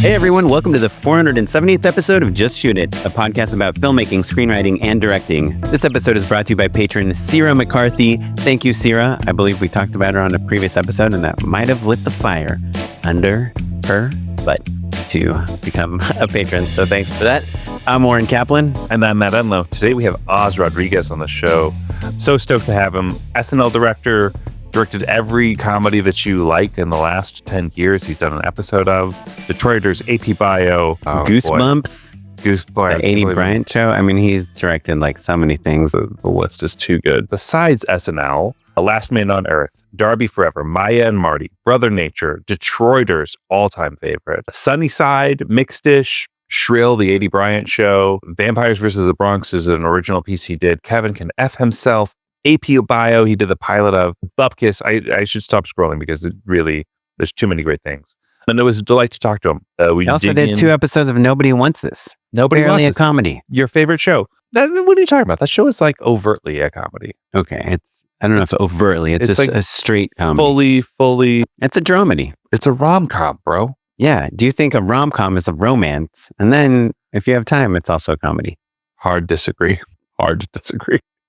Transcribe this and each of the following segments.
Hey everyone, welcome to the 470th episode of Just Shoot It, a podcast about filmmaking, screenwriting, and directing. This episode is brought to you by patron Sarah McCarthy. Thank you, Sarah. I believe we talked about her on a previous episode, and that might have lit the fire under her butt to become a patron. So thanks for that. I'm Oren Kaplan. And I'm Matt Unlow. Today we have Oz Rodriguez on the show. So stoked to have him. SNL director, directed every comedy that you like in the last 10 years. He's done an episode of Detroiters, AP Bio, Goosebumps, Goosebumps, the 80 Bryant Show. I mean, he's directed like so many things. The list is too good. Besides SNL, A Last Man on Earth, Darby Forever, Maya and Marty, Brother Nature, Detroiters, all-time favorite, Sunny Side, Mixed-ish, Shrill, the 80 Bryant Show, Vampires vs. the Bronx is an original piece he did, Kevin Can F Himself, AP Bio, he did the pilot of Bupkis. I should stop scrolling because it really, there's too many great things. And it was a delight to talk to him. We also did 2 episodes of Nobody Wants This. Nobody Barely Wants a comedy. Your favorite show. What are you talking about? That show is like overtly a comedy. Okay, I don't know if overtly, it's just like a straight comedy. Fully. It's a dramedy. It's a rom-com, bro. Yeah. Do you think a rom-com is a romance? And then if you have time, it's also a comedy. Hard disagree.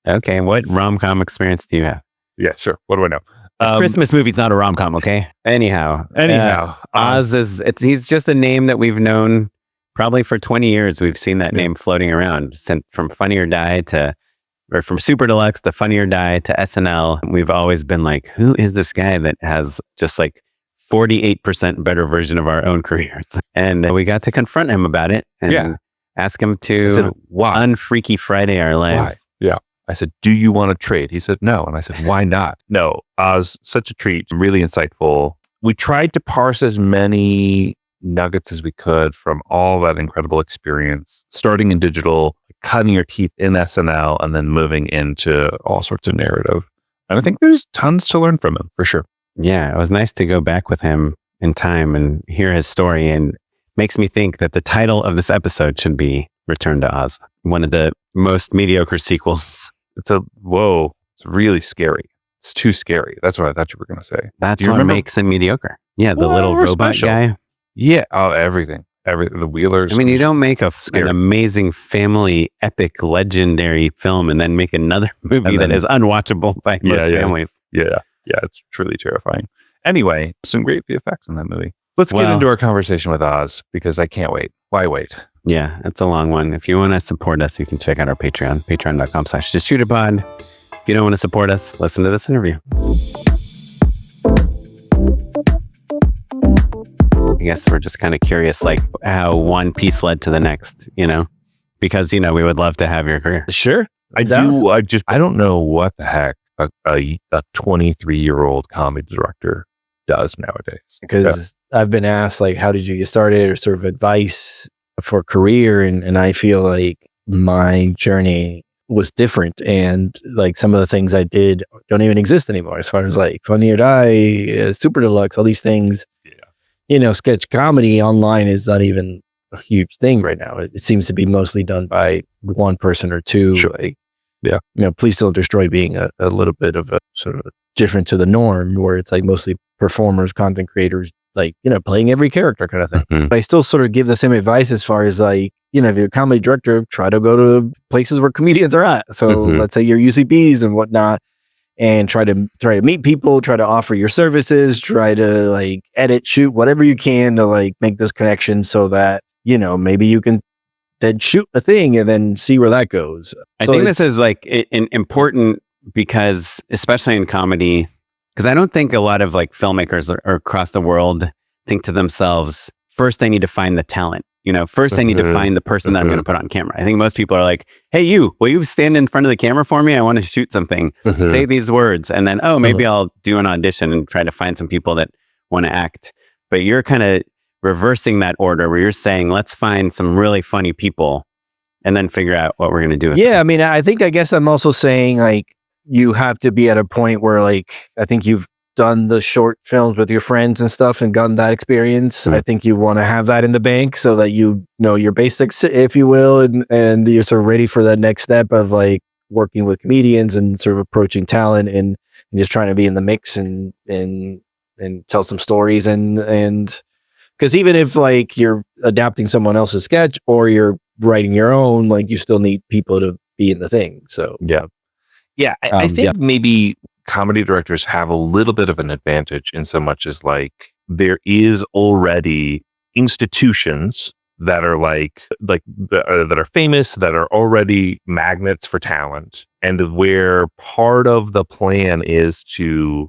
Okay, what rom-com experience do you have? Yeah, sure. What do I know? Christmas movie's not a rom-com, okay? Anyhow, Oz he's just a name that we've known probably for 20 years. We've seen that name floating around, sent from Funny or Die or from Super Deluxe to Funny or Die to SNL. We've always been like, who is this guy that has just like 48% better version of our own careers? And we got to confront him about it and ask him to unfreaky Friday our lives. Why? Yeah. I said, do you want to trade? He said, no. And I said, why not? No, Oz, such a treat, really insightful. We tried to parse as many nuggets as we could from all that incredible experience, starting in digital, cutting your teeth in SNL, and then moving into all sorts of narrative. And I think there's tons to learn from him, for sure. Yeah, it was nice to go back with him in time and hear his story, and makes me think that the title of this episode should be Return to Oz, one of the most mediocre sequels. It's really scary. It's too scary. That's what I thought you were going to say. That's what makes it mediocre. Yeah, the little robot guy. Yeah, everything. The Wheelers. I mean, you don't make an amazing family, epic, legendary film and then make another movie that is unwatchable by most families. Yeah, it's truly terrifying. Anyway, some great VFX in that movie. Let's get into our conversation with Oz, because I can't wait. Why wait? Yeah, it's a long one. If you want to support us, you can check out our Patreon, patreon.com/justshootitpod. If you don't want to support us, listen to this interview. I guess we're just kind of curious, like how one piece led to the next, because, we would love to have your career. Sure. I don't know what the heck a 23-year-old comedy director does nowadays. Because I've been asked, like, how did you get started, or sort of advice for career, and I feel like my journey was different, and like some of the things I did don't even exist anymore, as far as like Funny or Die, Super Deluxe, all these things. Sketch comedy online is not even a huge thing right now. It seems to be mostly done by one person or two. Sure. Please Don't Destroy being a little bit of a sort of different to the norm, where it's like mostly performers, content creators, like, playing every character kind of thing. Mm-hmm. But I still sort of give the same advice as far as like, if you're a comedy director, try to go to places where comedians are at. So let's say your UCBs and whatnot, and try to meet people, try to offer your services, try to like edit, shoot, whatever you can to like make those connections so that, maybe you can then shoot a thing and then see where that goes. I think this is like important because, especially in comedy, because I don't think a lot of like filmmakers or across the world think to themselves, first I need to find the talent. First I need to find the person that I'm going to put on camera. I think most people are like, hey, will you stand in front of the camera for me? I want to shoot something. Say these words. And then, maybe I'll do an audition and try to find some people that want to act. But you're kind of reversing that order, where you're saying, let's find some really funny people and then figure out what we're going to do with them. I mean, I guess I'm also saying like, you have to be at a point where like, I think you've done the short films with your friends and stuff and gotten that experience. I think you want to have that in the bank so that you know your basics, if you will, and you're sort of ready for that next step of like working with comedians and sort of approaching talent and just trying to be in the mix and tell some stories and Because even if like you're adapting someone else's sketch or you're writing your own, like you still need people to be in the thing. So yeah. I think maybe comedy directors have a little bit of an advantage in so much as like there is already institutions that are that are famous, that are already magnets for talent, and where part of the plan is to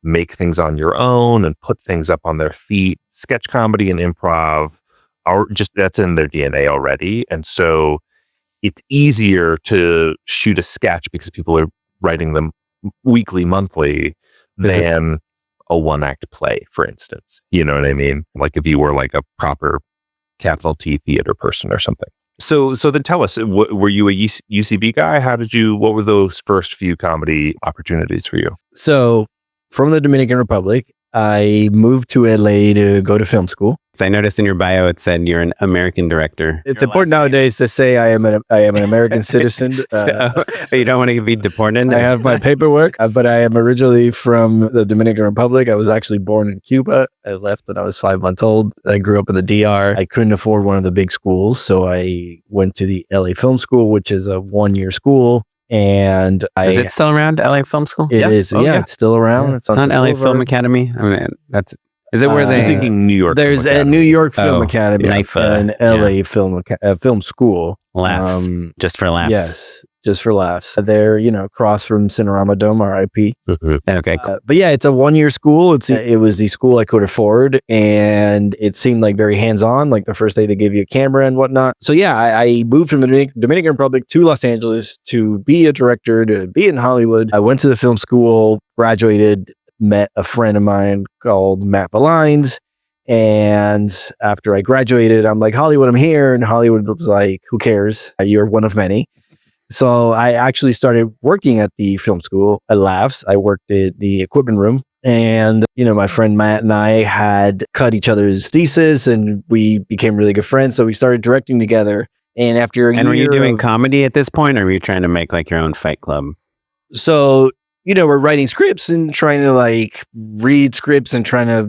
make things on your own and put things up on their feet. Sketch comedy and improv are just, that's in their DNA already. And so it's easier to shoot a sketch because people are writing them weekly, monthly, than a one-act play, for instance. You know what I mean? Like if you were like a proper capital T theater person or something. So then tell us, were you a UCB guy? What were those first few comedy opportunities for you? So from the Dominican Republic, I moved to LA to go to film school. So I noticed in your bio it said you're an American director. It's important nowadays to say I am an American citizen. You don't want to be deported? I have my paperwork, but I am originally from the Dominican Republic. I was actually born in Cuba. I left when I was 5 months old. I grew up in the DR. I couldn't afford one of the big schools, so I went to the LA Film School, which is a 1-year school. And is it still around, LA Film School? It is. Yeah, it's still around. Yeah. It's on LA Film Academy. I mean, is it where I was thinking New York? There's a New York Film Academy NYFA, and LA Film School. Laughs. Just for laughs. Yes, just for laughs. They're, across from Cinerama Dome, RIP. Okay, cool. But yeah, it's a 1-year school. It was the school I could afford, and it seemed like very hands-on. Like the first day they gave you a camera and whatnot. So yeah, I moved from the Dominican Republic to Los Angeles to be a director, to be in Hollywood. I went to the film school, graduated, met a friend of mine called Matt Valines. And after I graduated, I'm like, Hollywood, I'm here. And Hollywood was like, who cares? You're one of many. So I actually started working at the film school at Laughs. I worked at the equipment room. And, my friend Matt and I had cut each other's thesis and we became really good friends. So we started directing together. And after a year... And were you doing comedy at this point, or were you trying to make like your own Fight Club? So... we're writing scripts and trying to like read scripts and trying to,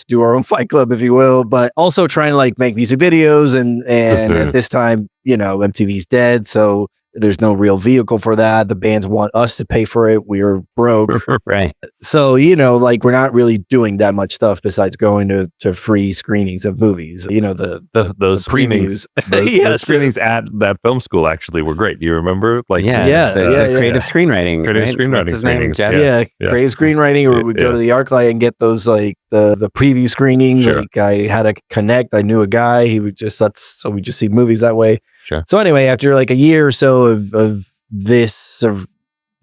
do our own Fight Club, if you will, but also trying to like make music videos. And at this time, MTV's dead. So there's no real vehicle for that. The bands want us to pay for it. We are broke. Right. So, like we're not really doing that much stuff besides going to free screenings of movies. Those screenings. Those screenings at that film school actually were great. Do you remember? Like, the creative screenwriting. Creative screenwriting screenings. Creative screenwriting, or we'd go to the ArcLight and get those like the preview screenings. Sure. Like I had a connect. I knew a guy. He would so we just see movies that way. Sure. So anyway, after like a year or so of this, of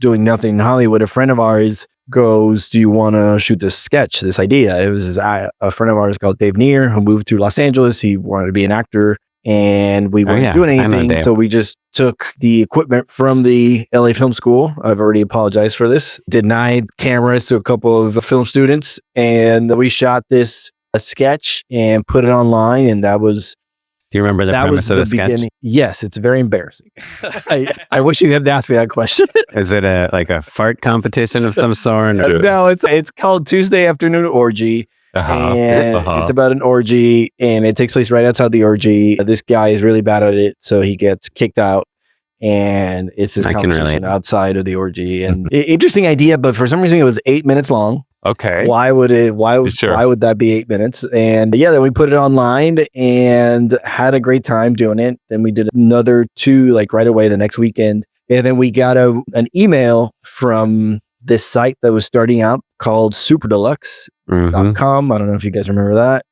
doing nothing in Hollywood, a friend of ours goes, do you want to shoot this sketch, this idea? It was a friend of ours called Dave Neer, who moved to Los Angeles. He wanted to be an actor, and we weren't doing anything. So we just took the equipment from the LA Film School. I've already apologized for this. Denied cameras to a couple of the film students, and we shot this sketch and put it online, and that was... Do you remember the premise of the sketch? Beginning. Yes, it's very embarrassing. I wish you hadn't asked me that question. Is it a fart competition of some sort? Or? No, it's called Tuesday Afternoon Orgy. And it's about an orgy, and it takes place right outside the orgy. This guy is really bad at it, so he gets kicked out, and it's this conversation outside of the orgy. And interesting idea, but for some reason it was 8 minutes long. Okay. Why would that be 8 minutes? And then we put it online and had a great time doing it. Then we did another 2 like right away the next weekend. And then we got an email from this site that was starting out called superdeluxe.com. I don't know if you guys remember that.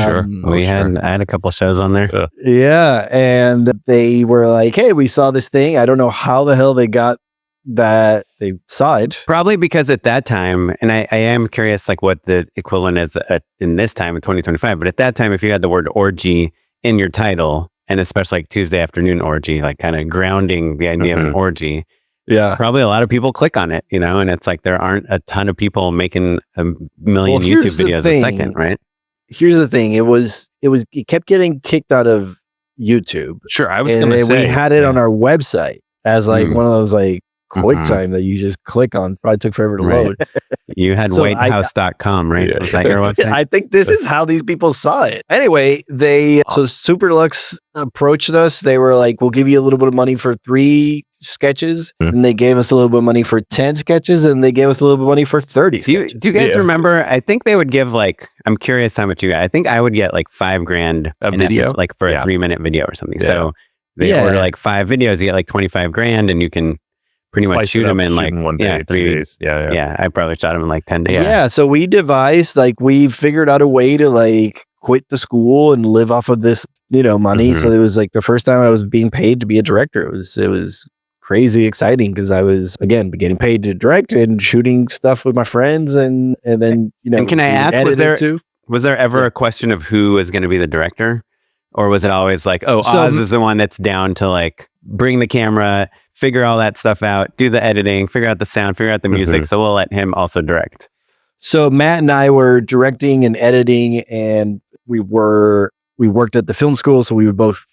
Sure. I had a couple shows on there. Yeah. And they were like, hey, we saw this thing. I don't know how the hell they got that they saw it. Probably because at that time, and I am curious like what the equivalent is in this time in 2025, but at that time, if you had the word orgy in your title, and especially like Tuesday Afternoon Orgy, like kind of grounding the idea of an orgy, probably a lot of people click on it, and it's like there aren't a ton of people making a million YouTube videos a second, right? Here's the thing. It kept getting kicked out of YouTube. Sure. I was going to say. We had it on our website as like one of those like QuickTime that you just click on. Probably took forever to Right. load. You had So whitehouse.com, right? Yeah. Was that your website? I think this is how these people saw it. Anyway, so Super Deluxe approached us. They were like, we'll give you a little bit of money for 3 sketches. And they gave us a little bit of money for 10 sketches. And they gave us a little bit of money for 30 sketches. Do you guys remember? I think they would give I'm curious how much you got. I think I would get like $5,000 A video? like for a 3-minute video or something. Yeah. So they order like 5 videos, you get like $25,000 and you can pretty much Slice shoot it up, them in shoot like in 1 day, 3 2 days. Yeah. I probably shot them in like 10 days. Yeah. So we devised, like, we figured out a way to like quit the school and live off of this, money. So it was like the first time I was being paid to be a director. It was crazy exciting because I was, again, getting paid to direct and shooting stuff with my friends. And then, And can I ask, was there ever a question of who was going to be the director? Or was it always like, Oz is the one that's down to like bring the camera, figure all that stuff out, do the editing, figure out the sound, figure out the music. So we'll let him also direct. So Matt and I were directing and editing, and we worked at the film school. So we would both,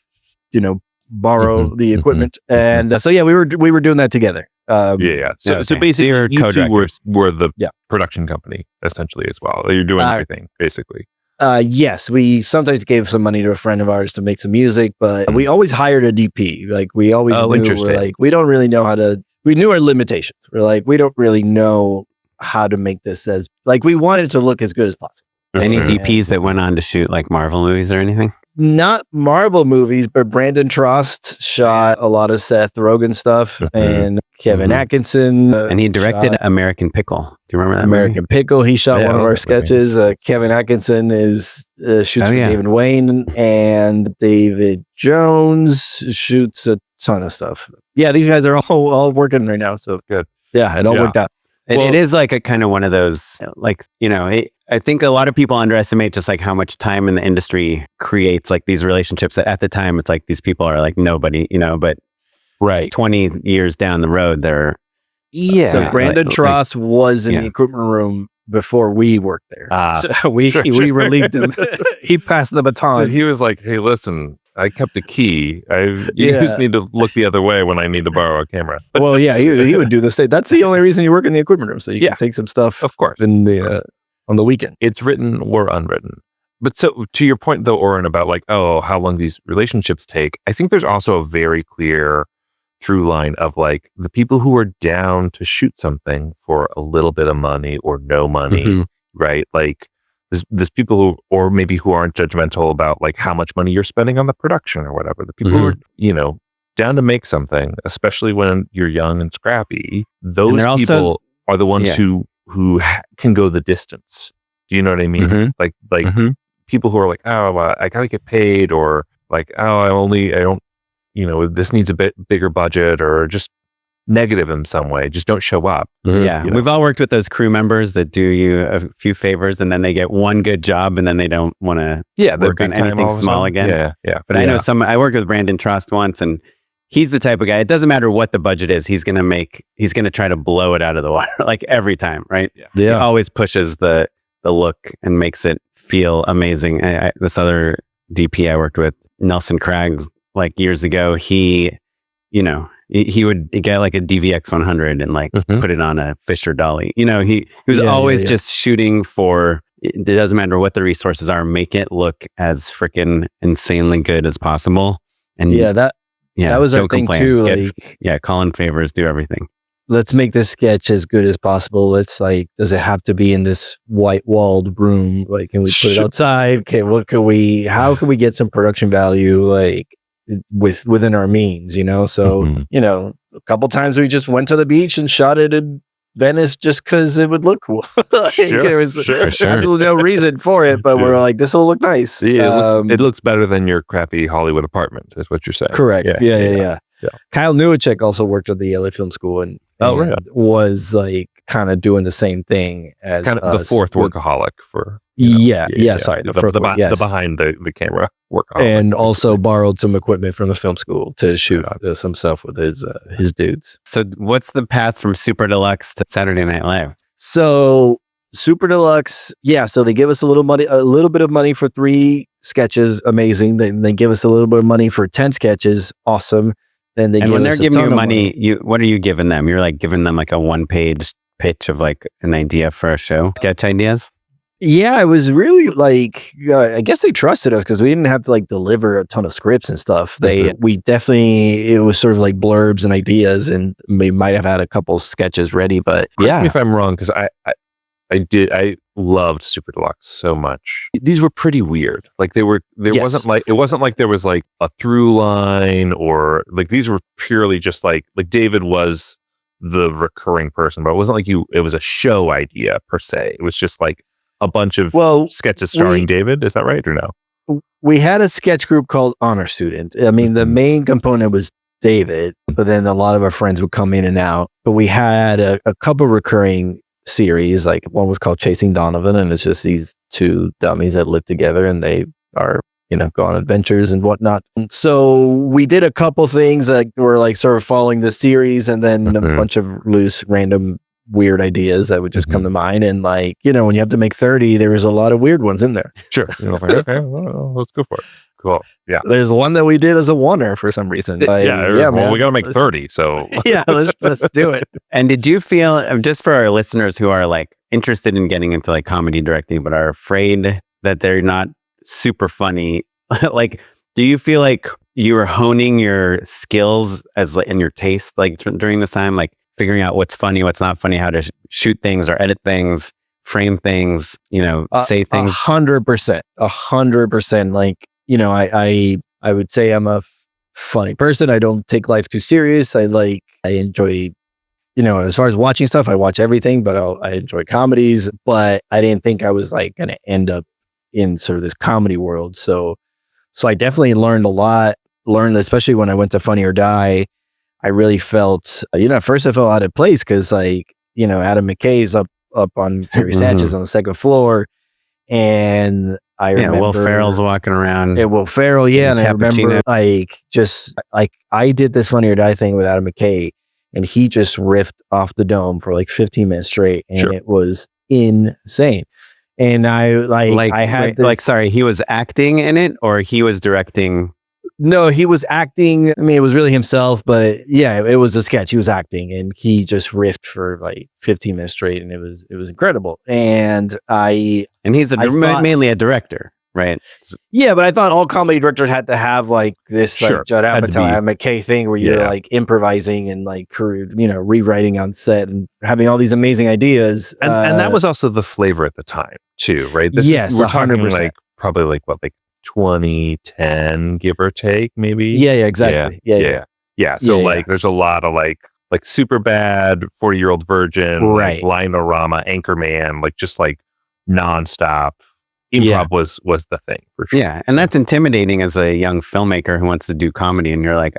borrow the equipment. And so, we were doing that together. So basically, you're you two were the Yeah. production company essentially as well. You're doing everything basically. Yes, we sometimes gave some money to a friend of ours to make some music, but we always hired a DP. Like we always knew, interesting. we're like, we don't really know we knew our limitations. We're like, we don't really know how to make this we wanted it to look as good as possible. Any DPs that went on to shoot like Marvel movies or anything? Not Marvel movies, but Brandon Trost shot a lot of Seth Rogen stuff, and Kevin Atkinson. And he directed American Pickle. Do you remember that American movie? Pickle. He shot one of our that sketches. Kevin Atkinson shoots for yeah. David Wayne, and David Jones shoots a ton of stuff. Yeah, these guys are all working right now. So Good. Yeah, it all worked out. It is like a kind of one of those, like, I think a lot of people underestimate just like how much time in the industry creates like these relationships that at the time it's like these people are like nobody, but 20 years down the road, they're. Yeah. So Brandon Trost was in the equipment room before we worked there. So we relieved him. He passed the baton. So he was like, hey, listen, I kept a key. You just need to look the other way when I need to borrow a camera. Well, yeah, he would do the same. That's the only reason you work in the equipment room. So you can take some stuff, of course, in the on the weekend. It's written or unwritten. But so to your point though, Oren, about like, how long these relationships take, I think there's also a very clear through line of like the people who are down to shoot something for a little bit of money or no money, right? Like there's people who, or maybe who aren't judgmental about like how much money you're spending on the production or whatever. The people who are, down to make something, especially when you're young and scrappy, those people are the ones who can go the distance. Do you know what I mean? Like people who are like, I gotta get paid, or like, I don't, this needs a bit bigger budget, or just negative in some way, just don't show up. Yeah. We've all worked with those crew members that do you a few favors and then they get one good job and then they don't want to work on anything small again. Yeah. But I know I worked with Brandon Trost once, and he's the type of guy, it doesn't matter what the budget is, he's going to try to blow it out of the water, like every time, right? Yeah. He always pushes the look and makes it feel amazing. This other DP I worked with, Nelson Craggs, like years ago, he would get like a DVX 100 and like put it on a Fisher dolly. He was always just shooting for, it doesn't matter what the resources are, make it look as freaking insanely good as possible. And that was our thing too. Call in favors, do everything. Let's make this sketch as good as possible. Let's does it have to be in this white walled room? Like, can we put it outside? Okay, how can we get some production value? Like, within our means, so a couple times we just went to the beach and shot it in Venice just because it would look cool. There was absolutely no reason for it, but we're like, this will look nice. It looks better than your crappy Hollywood apartment, is what you're saying. Correct. Yeah. Kyle Newacek also worked at the LA Film School and was like kind of doing the same thing as kind of the fourth workaholic for. Sorry, the behind the camera workaholic, and also borrowed some equipment from the film school to shoot some stuff with his dudes. So what's the path from Super Deluxe to Saturday Night Live? So Super Deluxe, so they give us a little bit of money for 3 sketches, amazing. They give us a little bit of money for 10 sketches, awesome. then they And give when they're us a giving ton you of money, what are you giving them? You're like giving them like a 1-page pitch of like an idea for a show, sketch ideas. Yeah, it was really like I guess they trusted us because we didn't have to like deliver a ton of scripts and stuff. We definitely, it was sort of like blurbs and ideas, and we might have had a couple sketches ready, but Correct me if I'm wrong, because I loved Super Deluxe so much. These were pretty weird. Like there wasn't like there was like a through line, or like these were purely just like David was the recurring person, but it wasn't like it was a show idea per se. It was just like a bunch of sketches starring David. Is that right or no? We had a sketch group called Honor Student. I mean, the main component was David, but then a lot of our friends would come in and out. But we had a couple recurring series. Like one was called Chasing Donovan, and it's just these two dummies that live together and they are, go on adventures and whatnot. And so we did a couple things that were like sort of following the series, and then a bunch of loose, random, weird ideas that would just come to mind. And like, when you have to make 30, there was a lot of weird ones in there. Sure. Okay, well, let's go for it. Cool. Yeah. There's one that we did as a oneer for some reason. Well, we got to make 30. So yeah, let's do it. And did you feel, just for our listeners who are like interested in getting into like comedy directing, but are afraid that they're not super funny, like, do you feel like you were honing your skills and your taste, like during this time, like figuring out what's funny, what's not funny, how to shoot things or edit things, frame things, say things? 100%. Like, I would say I'm a funny person. I don't take life too serious. I enjoy, as far as watching stuff, I watch everything, but I enjoy comedies, but I didn't think I was like going to end up in sort of this comedy world. So I definitely learned a lot, especially when I went to Funny or Die. I really felt, at first I felt out of place because like, Adam McKay's up on Carrie Sanchez on the second floor. And I remember Will Ferrell's walking around. Will Ferrell, yeah. And I remember I did this Funny or Die thing with Adam McKay, and he just riffed off the dome for like 15 minutes straight. And it was insane. And he was acting in it, or he was directing? No, he was acting. I mean, it was really himself, but yeah, it was a sketch. He was acting, and he just riffed for like 15 minutes straight, and it was incredible. And he's mainly a director, right? Yeah, but I thought all comedy directors had to have like this like Judd Apatow, McKay thing where you're like improvising and like rewriting on set and having all these amazing ideas. And that was also the flavor at the time too, right? We're talking 100%. Like probably like 2010, give or take, maybe. Yeah, exactly. Yeah. So like, there's a lot of like Super Bad, 40-Year-Old Virgin, right? Like Linorama, Anchorman, like just like nonstop. Improv was the thing for sure. Yeah, and that's intimidating as a young filmmaker who wants to do comedy, and you're like,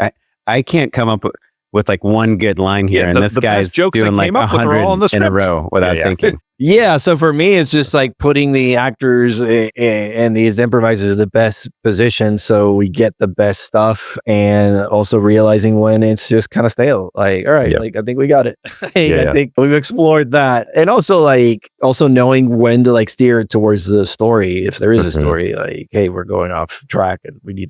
I can't come up with like one good line here, and this guy's doing like 100 in a row without thinking. Yeah, so for me, it's just like putting the actors and these improvisers in the best position so we get the best stuff, and also realizing when it's just kind of stale. Like, all right, like I think we got it. I think we've explored that. And also knowing when to like steer it towards the story. If there is a story, like, hey, we're going off track and we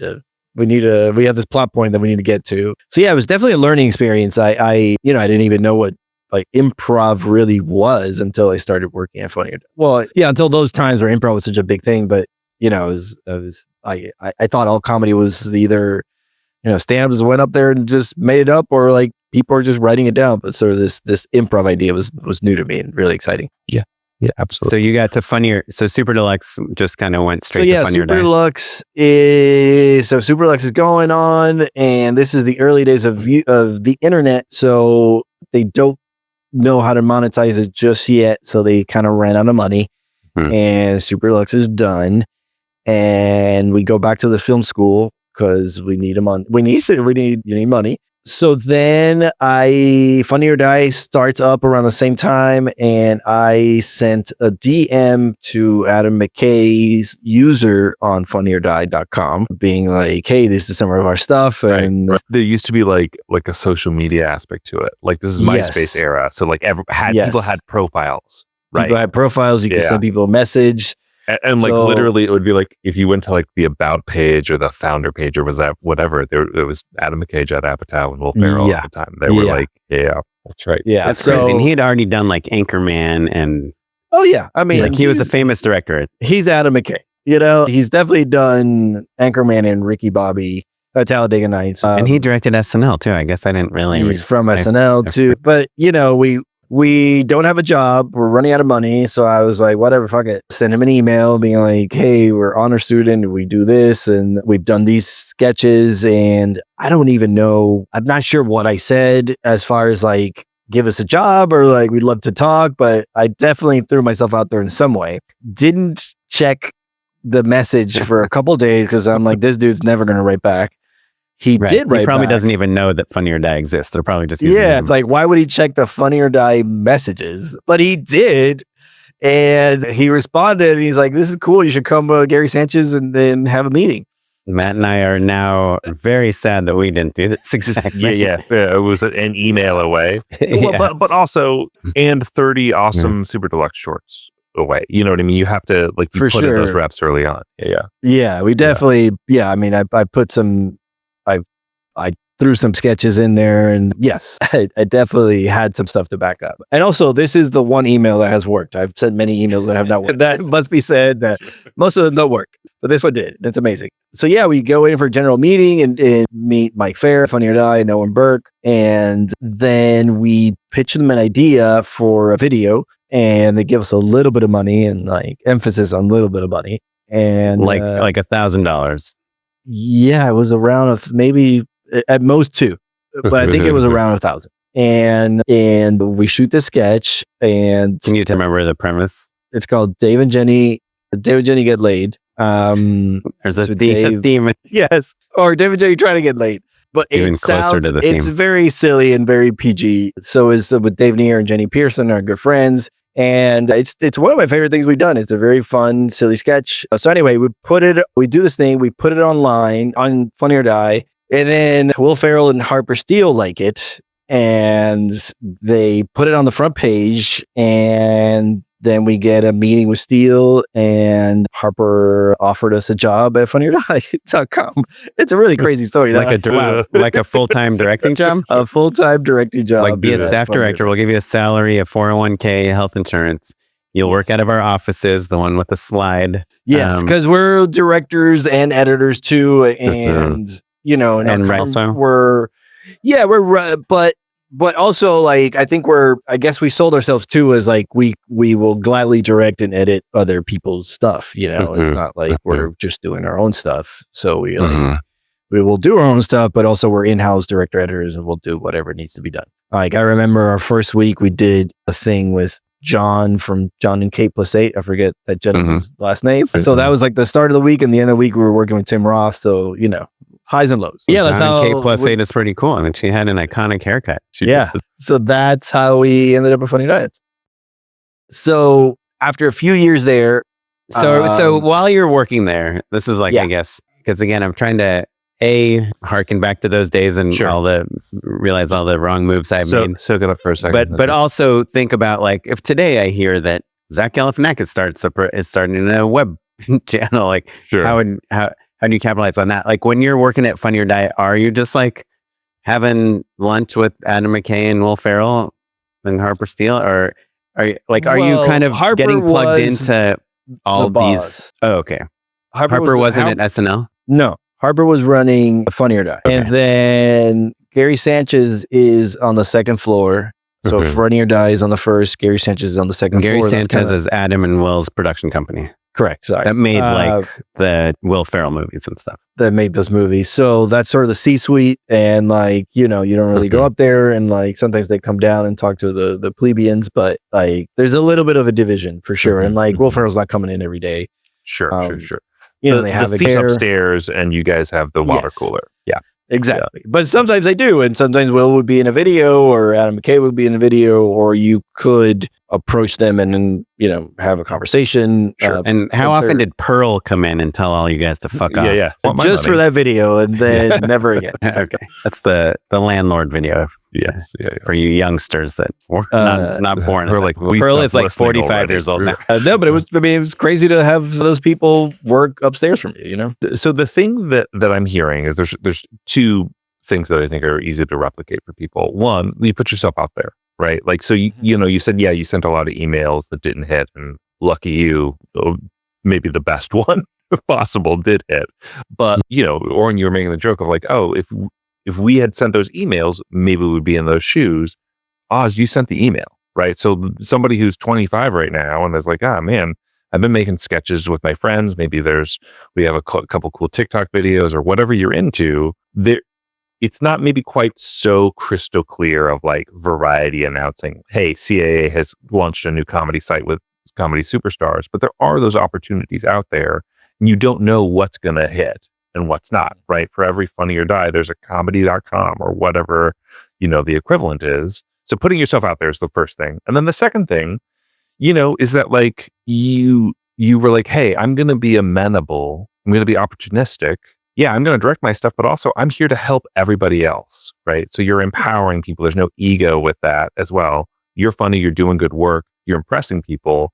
have this plot point that we need to get to. So yeah, it was definitely a learning experience. I didn't even know what like improv really was until I started working at Funny or Die. Well, yeah, until those times where improv was such a big thing. But I thought all comedy was either stand-ups went up there and just made it up, or like people are just writing it down. But sort of this improv idea was new to me and really exciting. Yeah, absolutely. So you got to Super Deluxe just kind of went straight to Funny or Die. Super Deluxe is going on, and this is the early days of the internet, so they don't know how to monetize it just yet, so they kind of ran out of money. And Super Deluxe is done, and we go back to the film school because we need money. So then Funny or Die starts up around the same time, and I sent a DM to Adam McKay's user on funnyordie.com being like, hey, this is some of our stuff. And there used to be like a social media aspect to it. Like this is MySpace era. So like people had profiles, right? People had profiles. You could send people a message. And like literally, it would be like if you went to like the about page or the founder page or was that whatever, it was Adam McKay, Judd Apatow, and Will Ferrell at the time. They were like, yeah, that's right. Yeah, That's crazy. And he had already done like Anchorman and I mean, like he was a famous director. He's Adam McKay. You know, he's definitely done Anchorman and Ricky Bobby, Talladega Nights, and he directed SNL too. I guess I didn't really. He's from SNL too, but you know, we don't have a job. We're running out of money. So I was like, whatever, fuck it. Send him an email being like, hey, we're honor student. We do this and we've done these sketches. And I don't even know. I'm not sure what I said as far as like, give us a job or like, we'd love to talk. But I definitely threw myself out there in some way. Didn't check the message for a couple of days because I'm like, this dude's never going to write back. He did write He probably back. doesn't even know that Funny or Die exists. They're probably just it's like, why would he check the Funny or Die messages? But he did. And he responded and he's like, this is cool. You should come Gary Sanchez and then have a meeting. Matt and I are now very sad that we didn't do this exactly. Yeah. It was an email away. Well, but also, and 30 awesome Super Deluxe shorts away. You know what I mean? You have to like you put in those reps early on. Yeah, we definitely, I mean, I put some, I threw some sketches in there and yes, I definitely had some stuff to back up. And also this is the one email that has worked. I've sent many emails that have not worked. That must be said that most of them don't work, but this one did. That's amazing. So yeah, we go in for a general meeting and meet Mike Fair, Funny or Die, and Owen Burke. And then we pitch them an idea for a video and they give us a little bit of money and like emphasis on a little bit of money. And like $1,000. Yeah, it was around maybe at most 2, but I think it was around 1,000. And we shoot the sketch. And can you remember the premise? It's called Dave and Jenny Get Laid. There's a theme. Yes, or Dave and Jenny trying to get laid. But even closer to the theme. It's very silly and very PG. So is with Dave Neer and Jenny Pearson, our good friends. And it's one of my favorite things we've done. It's a very fun, silly sketch. So anyway, we do this thing, we put it online on Funny or Die, and then Will Ferrell and Harper Steele like it, and they put it on the front page, and then we get a meeting with Steele, and Harper offered us a job at funnyordie.com. It's a really crazy story. Like a full-time directing job? A full-time directing job. Like be a staff director. We'll give you a salary, a 401k, health insurance. You'll work out of our offices, the one with the slide. Yes, because we're directors and editors too, and you know, and also but also like I guess we sold ourselves too as like we will gladly direct and edit other people's stuff. You know, it's not like we're just doing our own stuff. So we will do our own stuff, but also we're in-house director editors and we'll do whatever needs to be done. Like I remember our first week we did a thing with John from John and Kate Plus 8. I forget that gentleman's last name. So that was like the start of the week, and the end of the week we were working with Tim Ross. So you know, highs and lows. Yeah, that's how Kate Plus 8 is pretty cool. I mean, she had an iconic haircut. So that's how we ended up with Funny Diet. So after a few years there, so while you're working there, this is like I guess because again, I'm trying to harken back to those days and realize all the wrong moves I've made. Soak it up for a second. But also think about like if today I hear that Zach Galifianakis is starting a web channel, like how do you capitalize on that? Like when you're working at Funny or Die, are you just like having lunch with Adam McKay and Will Ferrell and Harper Steele, or are you kind of Harper getting plugged into all these? Oh, okay. Harper wasn't at SNL. No. Harper was running Funny or Die. Okay. And then Gary Sanchez is on the second floor. So Funny or Die is on the first. Gary Sanchez is on the second floor. Gary Sanchez is Adam and Will's production company. Correct. Sorry. That made like the Will Ferrell movies and stuff. That made those movies. So that's sort of the C-suite. And like, you know, you don't really go up there. And like, sometimes they come down and talk to the plebeians. But like, there's a little bit of a division for sure. And like, Will Ferrell's not coming in every day. Sure. You know, they have the seats upstairs and you guys have the water cooler. Yeah, exactly. Yeah. But sometimes they do. And sometimes Will would be in a video or Adam McKay would be in a video, or you could approach them and then, have a conversation. Sure. And how often did Pearl come in and tell all you guys to fuck off? Yeah. Just for that video and then never again. Okay. That's the landlord video. Yes. Yeah. For you youngsters that were not born. We're like, Pearl is like 45 years old now. No, but it was crazy to have those people work upstairs from you, So the thing that I'm hearing is there's two things that I think are easy to replicate for people. One, you put yourself out there, right? Like, so you said, you sent a lot of emails that didn't hit, and lucky you, maybe the best one if possible did hit. But, Oren, you were making the joke of like, oh, if we had sent those emails, maybe we would be in those shoes. Oz, you sent the email, right? So somebody who's 25 right now and is like, man, I've been making sketches with my friends. Maybe we have a couple cool TikTok videos or whatever you're into. It's not maybe quite so crystal clear of like Variety announcing, hey, CAA has launched a new comedy site with comedy superstars, but there are those opportunities out there, and you don't know what's going to hit and what's not, right? For every Funny or Die, there's a comedy.com or whatever, the equivalent is. So putting yourself out there is the first thing. And then the second thing, is that like you were like, hey, I'm going to be amenable. I'm going to be opportunistic. Yeah, I'm going to direct my stuff, but also I'm here to help everybody else, right? So you're empowering people. There's no ego with that as well. You're funny. You're doing good work. You're impressing people,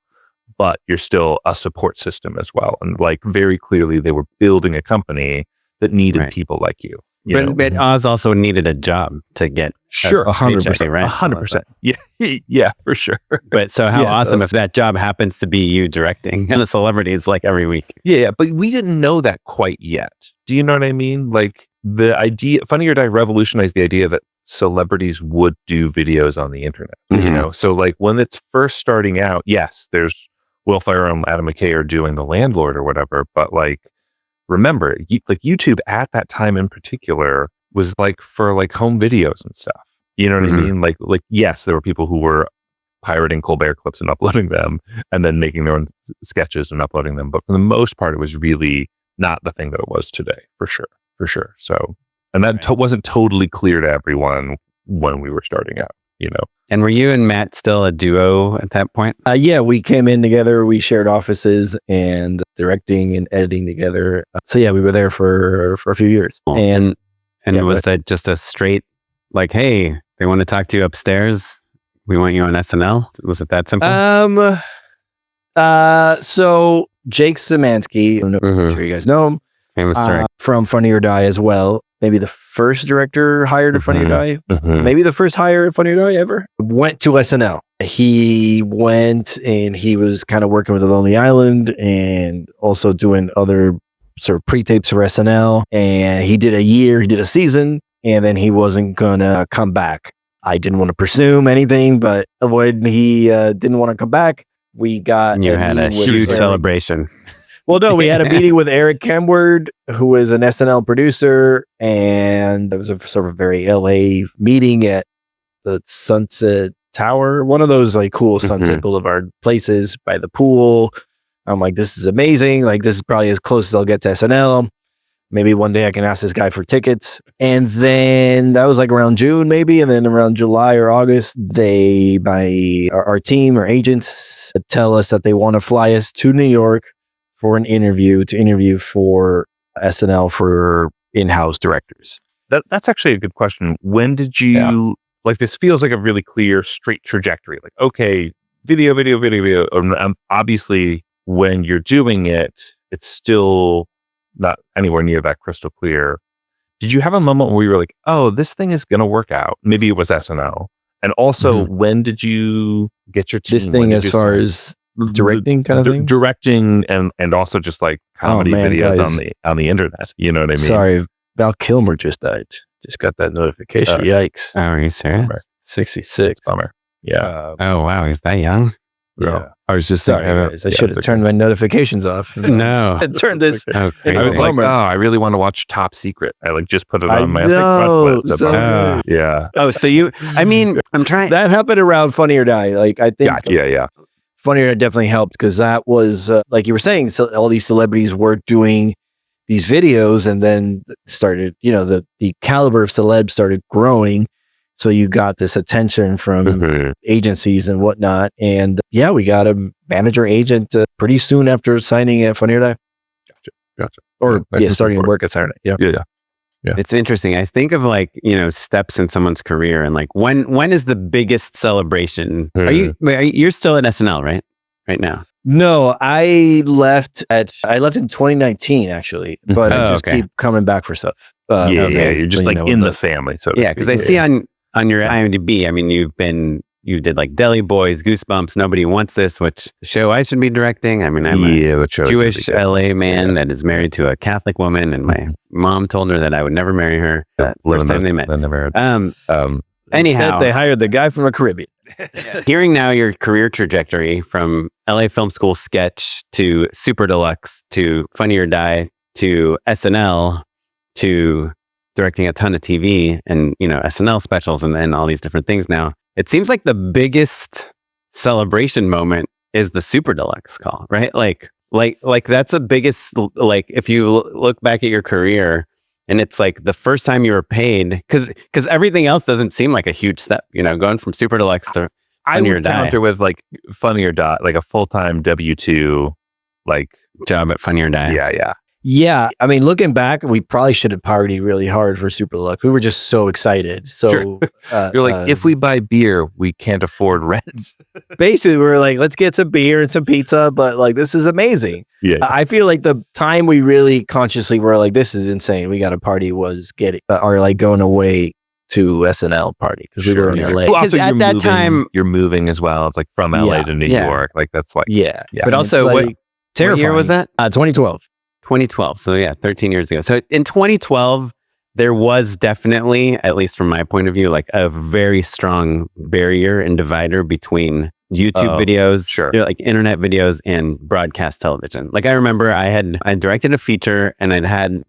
but you're still a support system as well. And like very clearly, they were building a company that needed people like you. But Oz also needed a job to get 100%, right? 100%. Yeah, for sure. But so how awesome if that job happens to be you directing and the celebrities like every week. Yeah, but we didn't know that quite yet. Do you know what I mean? Like the idea, Funny or Die revolutionized the idea that celebrities would do videos on the internet. So like when it's first starting out, yes, there's Will Ferrell and Adam McKay are doing The Landlord or whatever, but like remember, like YouTube at that time in particular was like for like home videos and stuff. You know what I mean? Like yes, there were people who were pirating Colbert clips and uploading them and then making their own sketches and uploading them. But for the most part, it was really not the thing that it was today, for sure. So, and that wasn't totally clear to everyone when we were starting out, And were you and Matt still a duo at that point? Yeah, we came in together. We shared offices and directing and editing together. So yeah, we were there for a few years. Cool. And was that just a straight like, hey, they want to talk to you upstairs? We want you on SNL? Was it that simple? So Jake Szymanski, I'm sure you guys know him, famous from Funny or Die as well. Maybe the first director hired at Funny or Die. Maybe the first hire at Funny or Die ever. Went to SNL. He went and he was kind of working with The Lonely Island and also doing other sort of pre-tapes for SNL. And he did a season, and then he wasn't gonna come back. I didn't want to presume anything, but when he didn't want to come back, we got you had a huge celebration. Well, no, we had a meeting with Eric Kemward, who is an SNL producer, and it was a sort of very LA meeting at the Sunset Tower, one of those like cool Sunset Boulevard places by the pool. I'm like, this is amazing. Like, this is probably as close as I'll get to SNL. Maybe one day I can ask this guy for tickets. And then that was like around June, maybe. And then around July or August, our team or agents tell us that they want to fly us to New York for an interview for SNL for in-house directors. That's actually a good question. When did you, like, this feels like a really clear, straight trajectory. Like, okay, video. Obviously, when you're doing it, it's still not anywhere near that crystal clear. Did you have a moment where you were like, oh, this thing is going to work out? Maybe it was SNL. And also, when did you get your team? This thing as far as directing kind of thing? Directing and also just like comedy videos guys, on the internet. You know what I mean? Sorry, Val Kilmer just died. Just got that notification. Yikes. Oh, are you serious? Bummer. 66. Bummer. Yeah. Oh, wow. He's that young? Yeah. I was just sorry, guys. I should have turned my notifications off. No. I turned this. Oh, I was like, I really want to watch Top Secret. I like just put it on my list. So yeah. Oh, so I'm trying. That happened around Funny or Die. Like, I think. Yeah. Funny or Die definitely helped because that was, like you were saying, so all these celebrities were doing these videos and then started, the caliber of celebs started growing. So you got this attention from agencies and whatnot. And yeah, we got a manager agent pretty soon after signing at Funny or Die. Gotcha. Or starting to work at Saturday. Yeah. It's interesting. I think of like, steps in someone's career and like when is the biggest celebration? You're still at SNL, right? Right now. No, I left in 2019 actually, but I just keep coming back for stuff. You're just like in the family. So to speak. Because I see on your IMDb, I mean, you did like Deli Boys, Goosebumps, Nobody Wants This, which show I should be directing. I mean, I'm a Jewish LA man that is married to a Catholic woman, and my mom told her that I would never marry her. First time they met. Anyhow, they hired the guy from the Caribbean. Hearing now your career trajectory from LA Film School sketch to Super Deluxe to Funny or Die to SNL to directing a ton of TV and SNL specials and all these different things now. It seems like the biggest celebration moment is the Super Deluxe call, right? Like that's the biggest, like if you look back at your career and it's like the first time you were paid, because everything else doesn't seem like a huge step, going from Super Deluxe to Funny or Die. I would counter with like Funny or Die, like a full-time W-2 like job at Funny or Die. Yeah. Yeah. I mean, looking back, we probably should have partied really hard for Super Deluxe. We were just so excited. So you're like, if we buy beer, we can't afford rent. Basically, we were like, let's get some beer and some pizza, but like, this is amazing. Yeah. I feel like the time we really consciously were like, this is insane, we got a party was going away to SNL party because we were in LA. Well, also, at that time, you're moving as well. It's like from LA to New York. Like that's like, But also, what year was that? 2012. 2012. So 13 years ago. So in 2012, there was definitely, at least from my point of view, like a very strong barrier and divider between YouTube videos, like internet videos and broadcast television. Like I remember I directed a feature and I'd had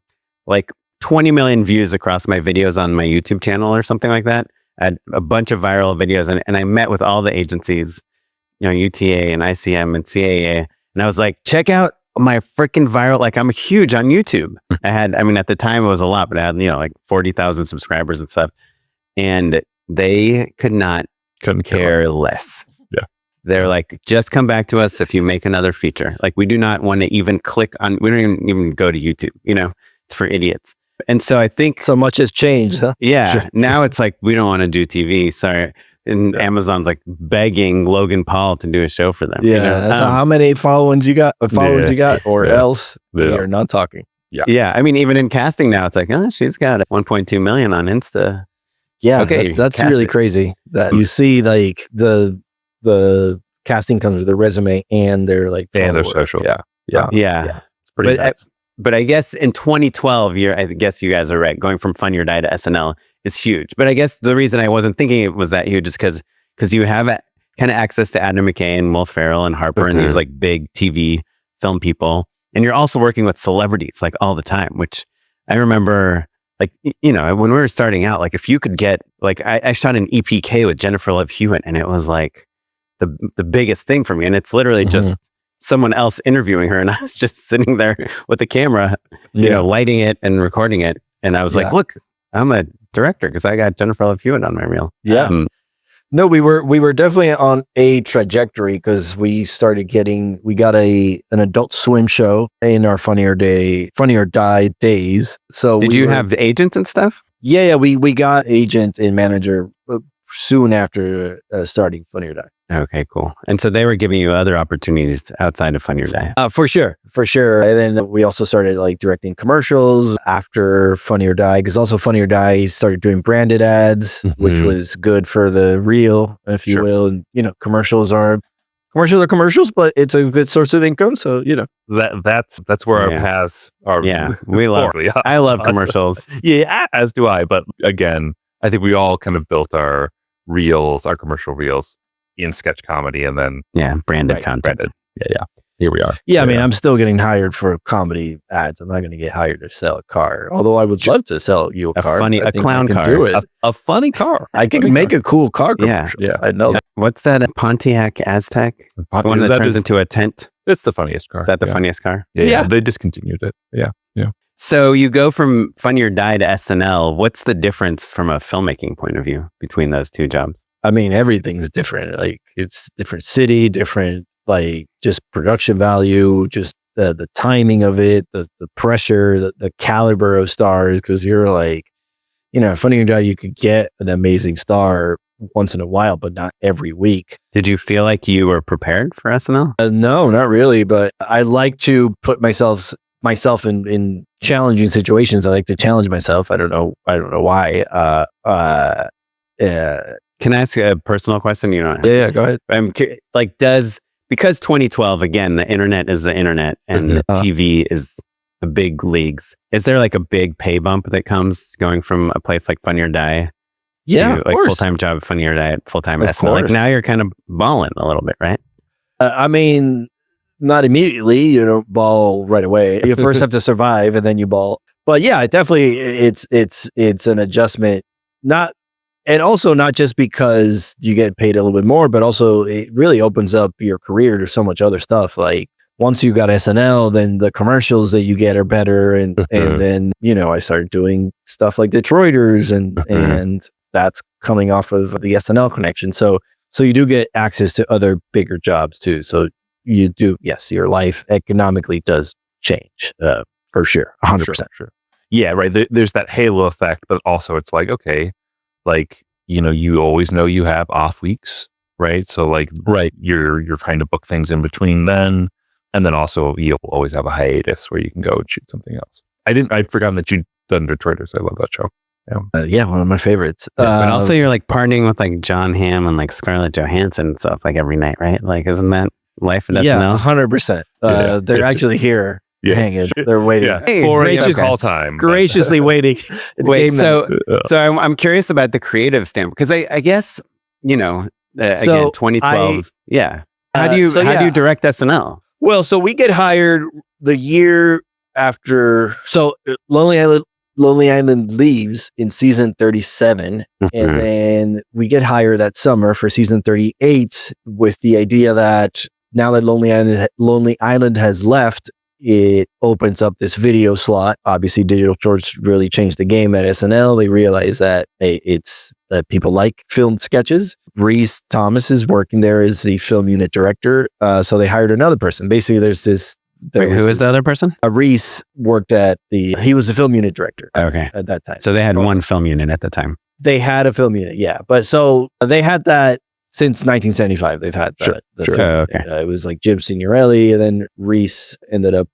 like 20 million views across my videos on my YouTube channel or something like that. I had a bunch of viral videos and I met with all the agencies, UTA and ICM and CAA. And I was like, check out my freaking viral, like I'm huge on YouTube. At the time it was a lot, but I had, like 40,000 subscribers and stuff. And they couldn't care less. Yeah. They're like, just come back to us if you make another feature. Like we do not want to even we don't even go to YouTube, it's for idiots. And so I think so much has changed, huh? Yeah. Sure. Now it's like, we don't want to do TV. Sorry. And Amazon's like begging Logan Paul to do a show for them. Yeah. So how many followers you got, or else we are not talking. Yeah. Yeah. I mean, even in casting now, it's like, she's got 1.2 million on Insta. Yeah. Okay. That's really crazy that you see like the casting comes with their resume and their like and their social. Yeah. It's pretty nuts. But I guess in 2012, I guess you guys are right. Going from Funny or Die to SNL is huge. But I guess the reason I wasn't thinking it was that huge is because you have kind of access to Adam McKay and Will Ferrell and Harper and these like big TV film people. And you're also working with celebrities like all the time, which I remember like, when we were starting out, like if you could get, like I shot an EPK with Jennifer Love Hewitt and it was like the biggest thing for me. And it's literally just someone else interviewing her. And I was just sitting there with the camera, lighting it and recording it. And I was like, look, I'm a director because I got Jennifer Love Hewitt on my reel. Yeah. No, we were definitely on a trajectory because we got an Adult Swim show in our Funny or Die days. So did you have agents and stuff? Yeah. We got agent and manager soon after starting Funny or Die. Okay, cool. And so they were giving you other opportunities outside of Funny or Die. For sure. And then we also started like directing commercials after Funny or Die, because also Funny or Die started doing branded ads, which was good for the reel, if you will. And commercials are commercials, but it's a good source of income. So that's where our paths are. Yeah, I love commercials. Yeah, as do I. But again, I think we all kind of built our commercial reels in sketch comedy, and then branded content. Yeah. Here we are. Yeah, I mean, I'm still getting hired for comedy ads. I'm not going to get hired to sell a car, although I would love to sell you a car. A clown car. A funny car. I can make a cool car commercial. Yeah. I know. What's that? A Pontiac Aztec? The one that turns into a tent? It's the funniest car. Is that the funniest car? Yeah. They discontinued it. Yeah. So you go from Funny or Die to SNL. What's the difference from a filmmaking point of view between those two jobs? I mean, everything's different. Like it's different city, different like just production value, just the timing of it, the pressure, the caliber of stars. Because you're like, Funny or Die, you could get an amazing star once in a while, but not every week. Did you feel like you were prepared for SNL? No, not really. But I like to put myself in challenging situations. I like to challenge myself. I don't know why. Can I ask a personal question? Yeah, go ahead. Because 2012, again, the internet is the internet and TV is the big leagues. Is there like a big pay bump that comes going from a place like Funny or Die to like full-time job, Funny or Die, full-time SNL? Like now you're kind of balling a little bit, right? I mean, not immediately. You don't ball right away. You first have to survive and then you ball. But yeah, definitely it's an adjustment. And also not just because you get paid a little bit more, but also it really opens up your career to so much other stuff. Like once you got SNL, then the commercials that you get are better. And then, I started doing stuff like Detroiters and that's coming off of the SNL connection. So you do get access to other bigger jobs too. So you do, yes, your life economically does change for sure. 100%. Sure. Yeah, right. There's that halo effect, but also it's like, okay, like, you always know you have off weeks, right? So like, right, you're trying to book things in between then. And then also you'll always have a hiatus where you can go and shoot something else. I'd forgotten that you'd done Detroiters. I love that show. Yeah, one of my favorites. But also you're like partying with like John Hamm and like Scarlett Johansson and stuff like every night, right? Like, isn't that life at SNL? Yeah, 100%. They're actually here. Hanging. They're waiting. Yeah. Hey, 4 a.m. call time. Graciously waiting. Wait, so I'm curious about the creative standpoint because I guess again 2012. How do you direct SNL? Well, so we get hired the year after. So Lonely Island leaves in season 37, and then we get hired that summer for season 38 with the idea that now that Lonely Island has left, it opens up this video slot. Obviously, digital shorts really changed the game at SNL. They realize that it's that people like film sketches. Reese Thomas is working there as the film unit director. So they hired another person. Basically, who is the other person? Reese worked he was the film unit director. Okay. At that time. So they had one film unit at the time. They had a film unit, yeah. But so they had that since 1975. They've had that. Okay. It was like Jim Signorelli, and then Reese ended up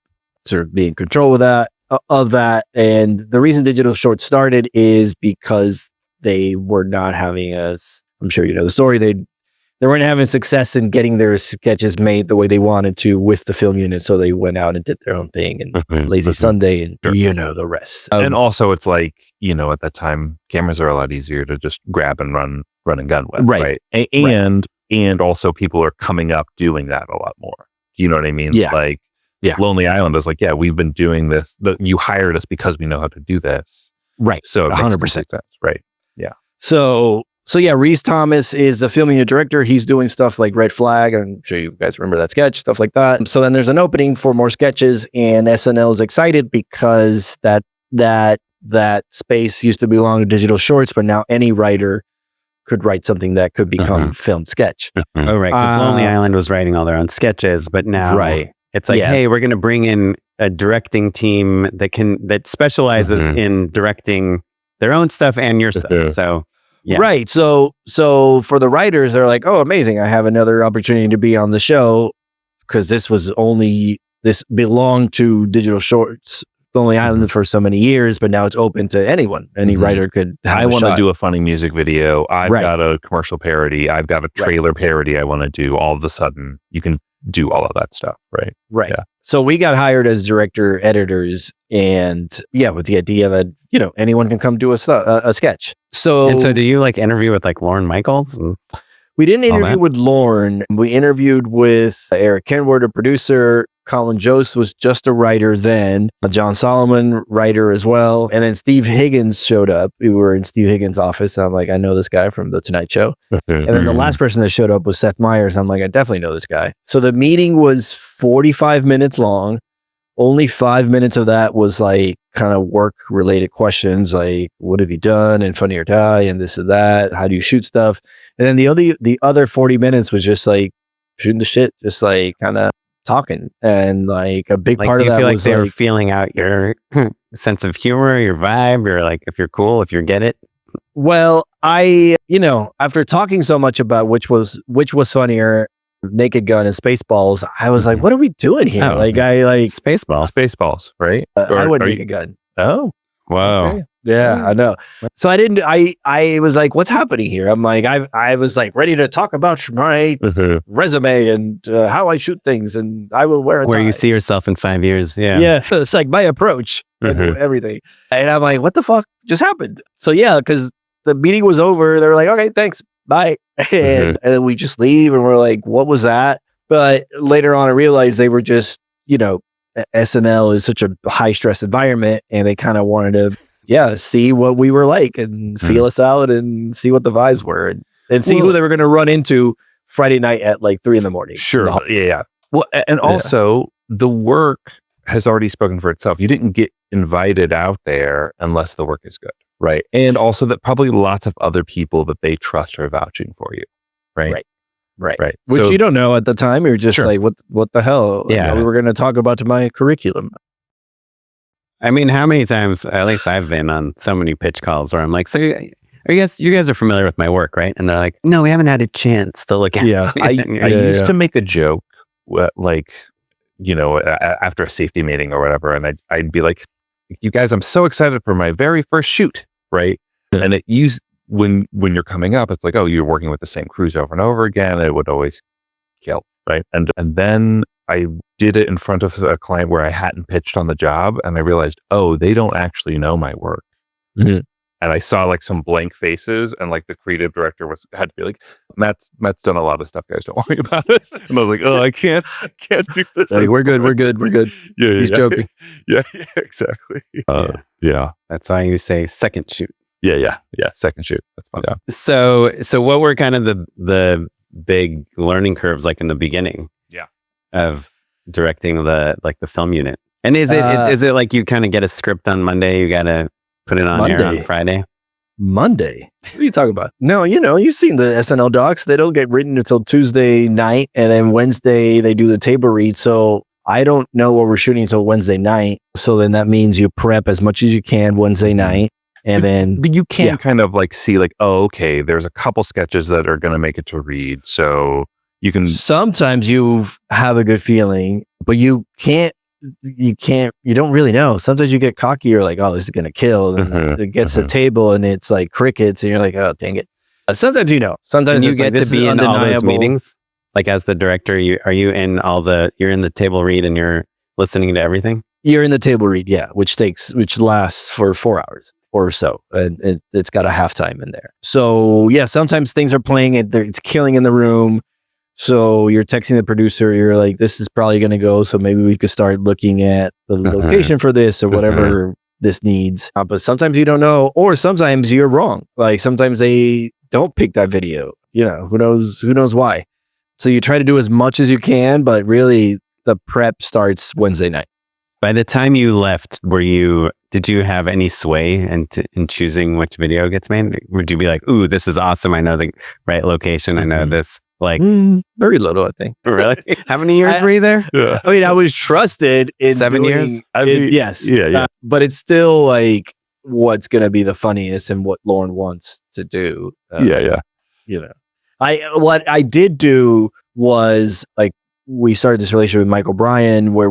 sort of being in control of that. And the reason digital shorts started is because they were not having I'm sure you know the story. They weren't having success in getting their sketches made the way they wanted to with the film unit. So they went out and did their own thing and Lazy Sunday and the rest. And also it's like, at that time, cameras are a lot easier to just grab and run and gun with. Right. And also people are coming up doing that a lot more. You know what I mean? Yeah. Like, Lonely Island is like, we've been doing this. You hired us because we know how to do this. Right. So it 100% makes sense. Right. Yeah. So Reese Thomas is the film unit director. He's doing stuff like Red Flag. I'm sure you guys remember that sketch, stuff like that. So then there's an opening for more sketches, and SNL is excited because that space used to belong to digital shorts, but now any writer could write something that could become filmed sketch. Oh, right. Because Lonely Island was writing all their own sketches, but now it's like, hey, we're going to bring in a directing team that specializes in directing their own stuff and your stuff. So, right. So for the writers, they're like, oh, amazing. I have another opportunity to be on the show because this belonged to digital shorts, Lonely Island for so many years, but now it's open to anyone. Any writer could have I want to do a funny music video. I've got a commercial parody. I've got a trailer parody I want to do. All of a sudden, you can do all of that stuff, right? Right. Yeah. So we got hired as director editors, and with the idea that anyone can come do a sketch. So do you like interview with like Lorne Michaels? We didn't interview with Lorne. We interviewed with Eric Kenward, a producer. Colin Jost was just a writer then. John Solomon, writer as well. And then Steve Higgins showed up. We were in Steve Higgins' office. And I'm like, I know this guy from The Tonight Show. And then the last person that showed up was Seth Meyers. I'm like, I definitely know this guy. So the meeting was 45 minutes long. Only 5 minutes of that was like kind of work related questions like, what have you done in Funny or Die and this and that? How do you shoot stuff? And then the other 40 minutes was just like shooting the shit, just like kind of talking. And like a big Like, part do of you that feel like was they were like, feeling out your sense of humor, your vibe, or like if you're cool, if you get it? well, after talking so much about which was funnier, Naked Gun and Spaceballs, I was like, what are we doing here? Oh, Like, I like, Spaceballs. Spaceballs, right? I would are Naked you- Gun. Oh, Whoa. okay. Yeah, I know. So I was like, what's happening here? I'm like, I was like ready to talk about my Mhm. resume and how I shoot things, and I will wear a Where tie. you see yourself in 5 years. Yeah. Yeah, it's like my approach and Mhm. everything. And I'm like, what the fuck just happened? So yeah, because the meeting was over. They were like, okay, thanks, bye. And we just leave, and we're like, what was that? But later on, I realized they were just, SNL is such a high stress environment, and they kind of wanted to, see what we were like and feel us out and see what the vibes were and see who Well- they were going to run into Friday night at like 3 a.m. Sure. Yeah. Well, and also the work has already spoken for itself. You didn't get invited out there unless the work is good. Right. And also that probably lots of other people that they trust are vouching for you. Right. Right. Which you don't know at the time. You're just Sure. like, what the hell? Yeah. We were going to talk about my curriculum. I mean, how many times, at least I've been on so many pitch calls where I'm like, so you guys are familiar with my work, right? And they're like, no, we haven't had a chance to look at Yeah. it. I And you're I like, used to make a joke, like, after a safety meeting or whatever, and I'd be like, "You guys, I'm so excited for my very first shoot, right?" Yeah. And when you're coming up, it's like, "Oh, you're working with the same crews over and over again." It would always kill, right? And then I did it in front of a client where I hadn't pitched on the job, and I realized, oh, they don't actually know my work. Mhm. And I saw like some blank faces, and like the creative director had to be like, Matt's done a lot of stuff, guys. Don't worry about it. And I was like, oh, I can't do this. Like, we're good. Yeah, He's joking. Yeah, exactly. Yeah. Yeah, That's why you say second shoot. yeah. Second shoot. That's fun. Yeah. So what were kind of the big learning curves like in the beginning? Yeah. Of directing the film unit? And is it like you kind of get a script on Monday, you got to put it on air on Monday. Friday? Monday. What are you talking about? No, you've seen the SNL docs. They don't get written until Tuesday night, and then Wednesday they do the table read. So I don't know what we're shooting until Wednesday night. So then that means you prep as much as you can Wednesday night, and then But you can Yeah. kind of like see like, oh, okay, there's a couple sketches that are going to make it to read. So you can, sometimes you have a good feeling, but you don't really know. Sometimes you get cocky. You're like, oh, this is going to kill. And Mhm, it gets to the table and it's like crickets. And you're like, oh, dang it. Sometimes Sometimes And you it's get like, to this be is in all those undeniable. meetings? Like as the director, you're in the table read and you're listening to everything? You're in the table read, yeah, which lasts for 4 hours or so. And it's got a halftime in there. So yeah, sometimes things are playing and it's killing in the room. So you're texting the producer, you're like, this is probably going to go. So maybe we could start looking at the location for this or whatever this needs. But sometimes you don't know, or sometimes you're wrong. Like sometimes they don't pick that video, who knows why. So you try to do as much as you can, but really the prep starts Wednesday night. By the time you left, did you have any sway in choosing which video gets made? Would you be like, ooh, this is awesome. I know the right location. I know this. Like, Very little, I think. really? How many years were you there? yeah. I mean, I was trusted in 7 doing years? I mean, yes. yeah. But it's still like what's going to be the funniest and what Lorne wants to do. Yeah. What I did do was like, we started this relationship with Michael Bryan where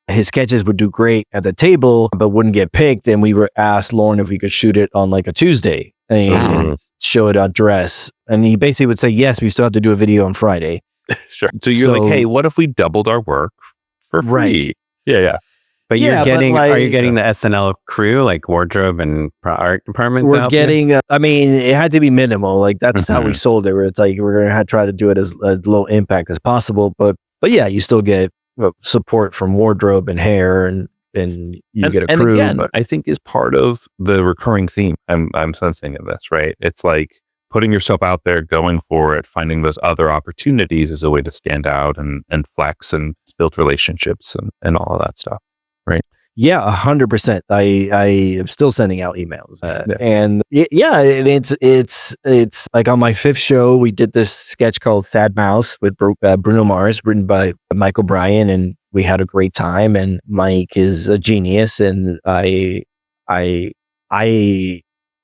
his sketches would do great at the table, but wouldn't get picked. And we were asked Lorne if we could shoot it on like a Tuesday and show it on dress. And he basically would say, yes, we still have to do a video on Friday. Sure. So you're like, hey, what if we doubled our work for free? Right. Yeah. But Yeah, you're but getting, like- are you getting the SNL crew, like wardrobe and art department? to We're help you? getting, I mean, it had to be minimal. Like that's how we sold it, where it's like, we're going to try to do it as low impact as possible. But yeah, you still get support from wardrobe and hair and you get a crew. And again, but I think is part of the recurring theme I'm sensing in this, right? It's like putting yourself out there, going for it, finding those other opportunities is a way to stand out and flex and build relationships and all of that stuff. Yeah, 100%. I am still sending out emails, and it's like on my 5th show, we did this sketch called Thad Mouse with Bruno Mars, written by Michael Bryan, and we had a great time. And Mike is a genius, and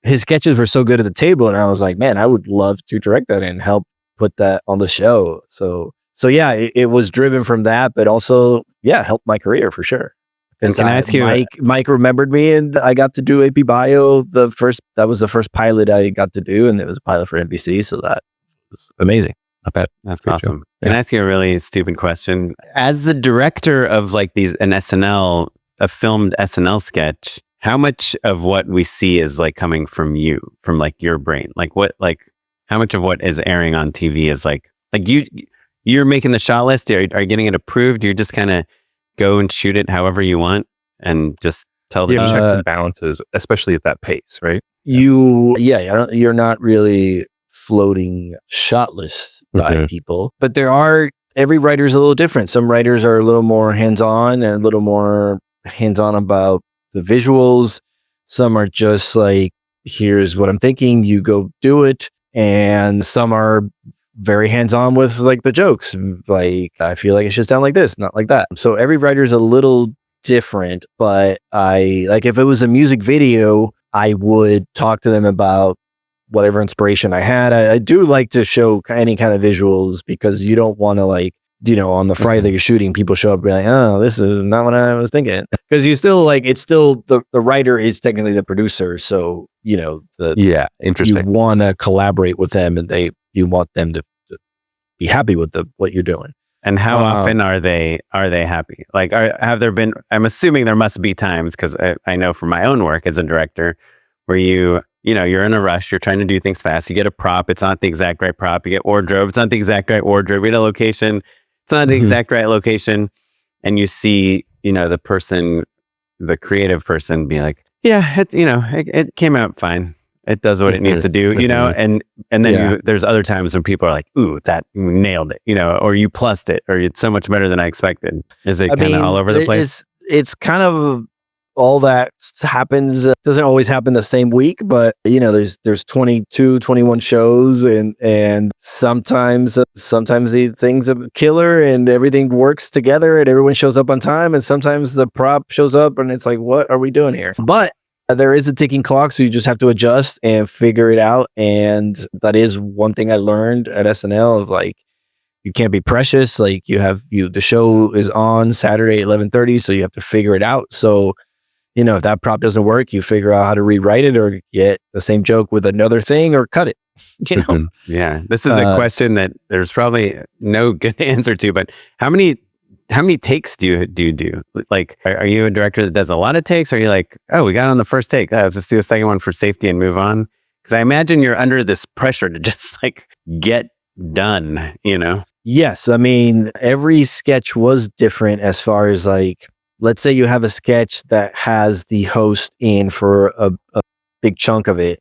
his sketches were so good at the table, and I was like, man, I would love to direct that and help put that on the show. So yeah, it was driven from that, but also helped my career for sure. And can I ask you, Mike remembered me, and I got to do AP Bio. That was the first pilot I got to do, and it was a pilot for NBC. So that was amazing. I bet. That's awesome. Can I ask you a really stupid question? As the director of like a filmed SNL sketch, how much of what we see is like coming from you, from like your brain? How much of what is airing on TV is like you're making the shot list? Are you getting it approved? You're just kind of go and shoot it however you want and just tell the checks and balances, especially at that pace, right? You're not really floating shot lists by people, but every writer's a little different. Some writers are a little more hands-on and a little more hands-on about the visuals. Some are just like, here's what I'm thinking, you go do it. And some are very hands-on with like the jokes. Like, I feel like it should sound like this, not like that. So every writer's a little different, but if it was a music video, I would talk to them about whatever inspiration I had. I do like to show any kind of visuals, because you don't want to on the Friday that you're shooting, people show up and be like, oh, this is not what I was thinking. Because you still it's still the writer is technically the producer. So, interesting. You want to collaborate with them, and you want them to be happy with what you're doing. And how often are they happy? Like, have there been, I'm assuming there must be times, because I know from my own work as a director, where you're in a rush, you're trying to do things fast. You get a prop, it's not the exact right prop. You get wardrobe, it's not the exact right wardrobe. You get a location, it's not the exact right location. And you see, the creative person be like, yeah, it's, it came out fine. It does what it needs to do, and then there's other times when people are like, ooh, that nailed it, or you plussed it, or it's so much better than I expected. Is it kind of all over the place? It's kind of all that happens. Doesn't always happen the same week, but there's 22, 21 shows, and sometimes the thing's a killer and everything works together and everyone shows up on time, and sometimes the prop shows up and it's like, what are we doing here? But there is a ticking clock, so you just have to adjust and figure it out. And that is one thing I learned at SNL, of like, you can't be precious. Like, the show is on Saturday at 11:30, so you have to figure it out. So, if that prop doesn't work, you figure out how to rewrite it, or get the same joke with another thing, or cut it. Yeah, this is a question that there's probably no good answer to. But how many takes do you do? Like, are you a director that does a lot of takes? Or are you like, oh, we got on the first take, let's just do a second one for safety and move on? Because I imagine you're under this pressure to just like get done, Yes. I mean, every sketch was different as far as like, let's say you have a sketch that has the host in for a big chunk of it.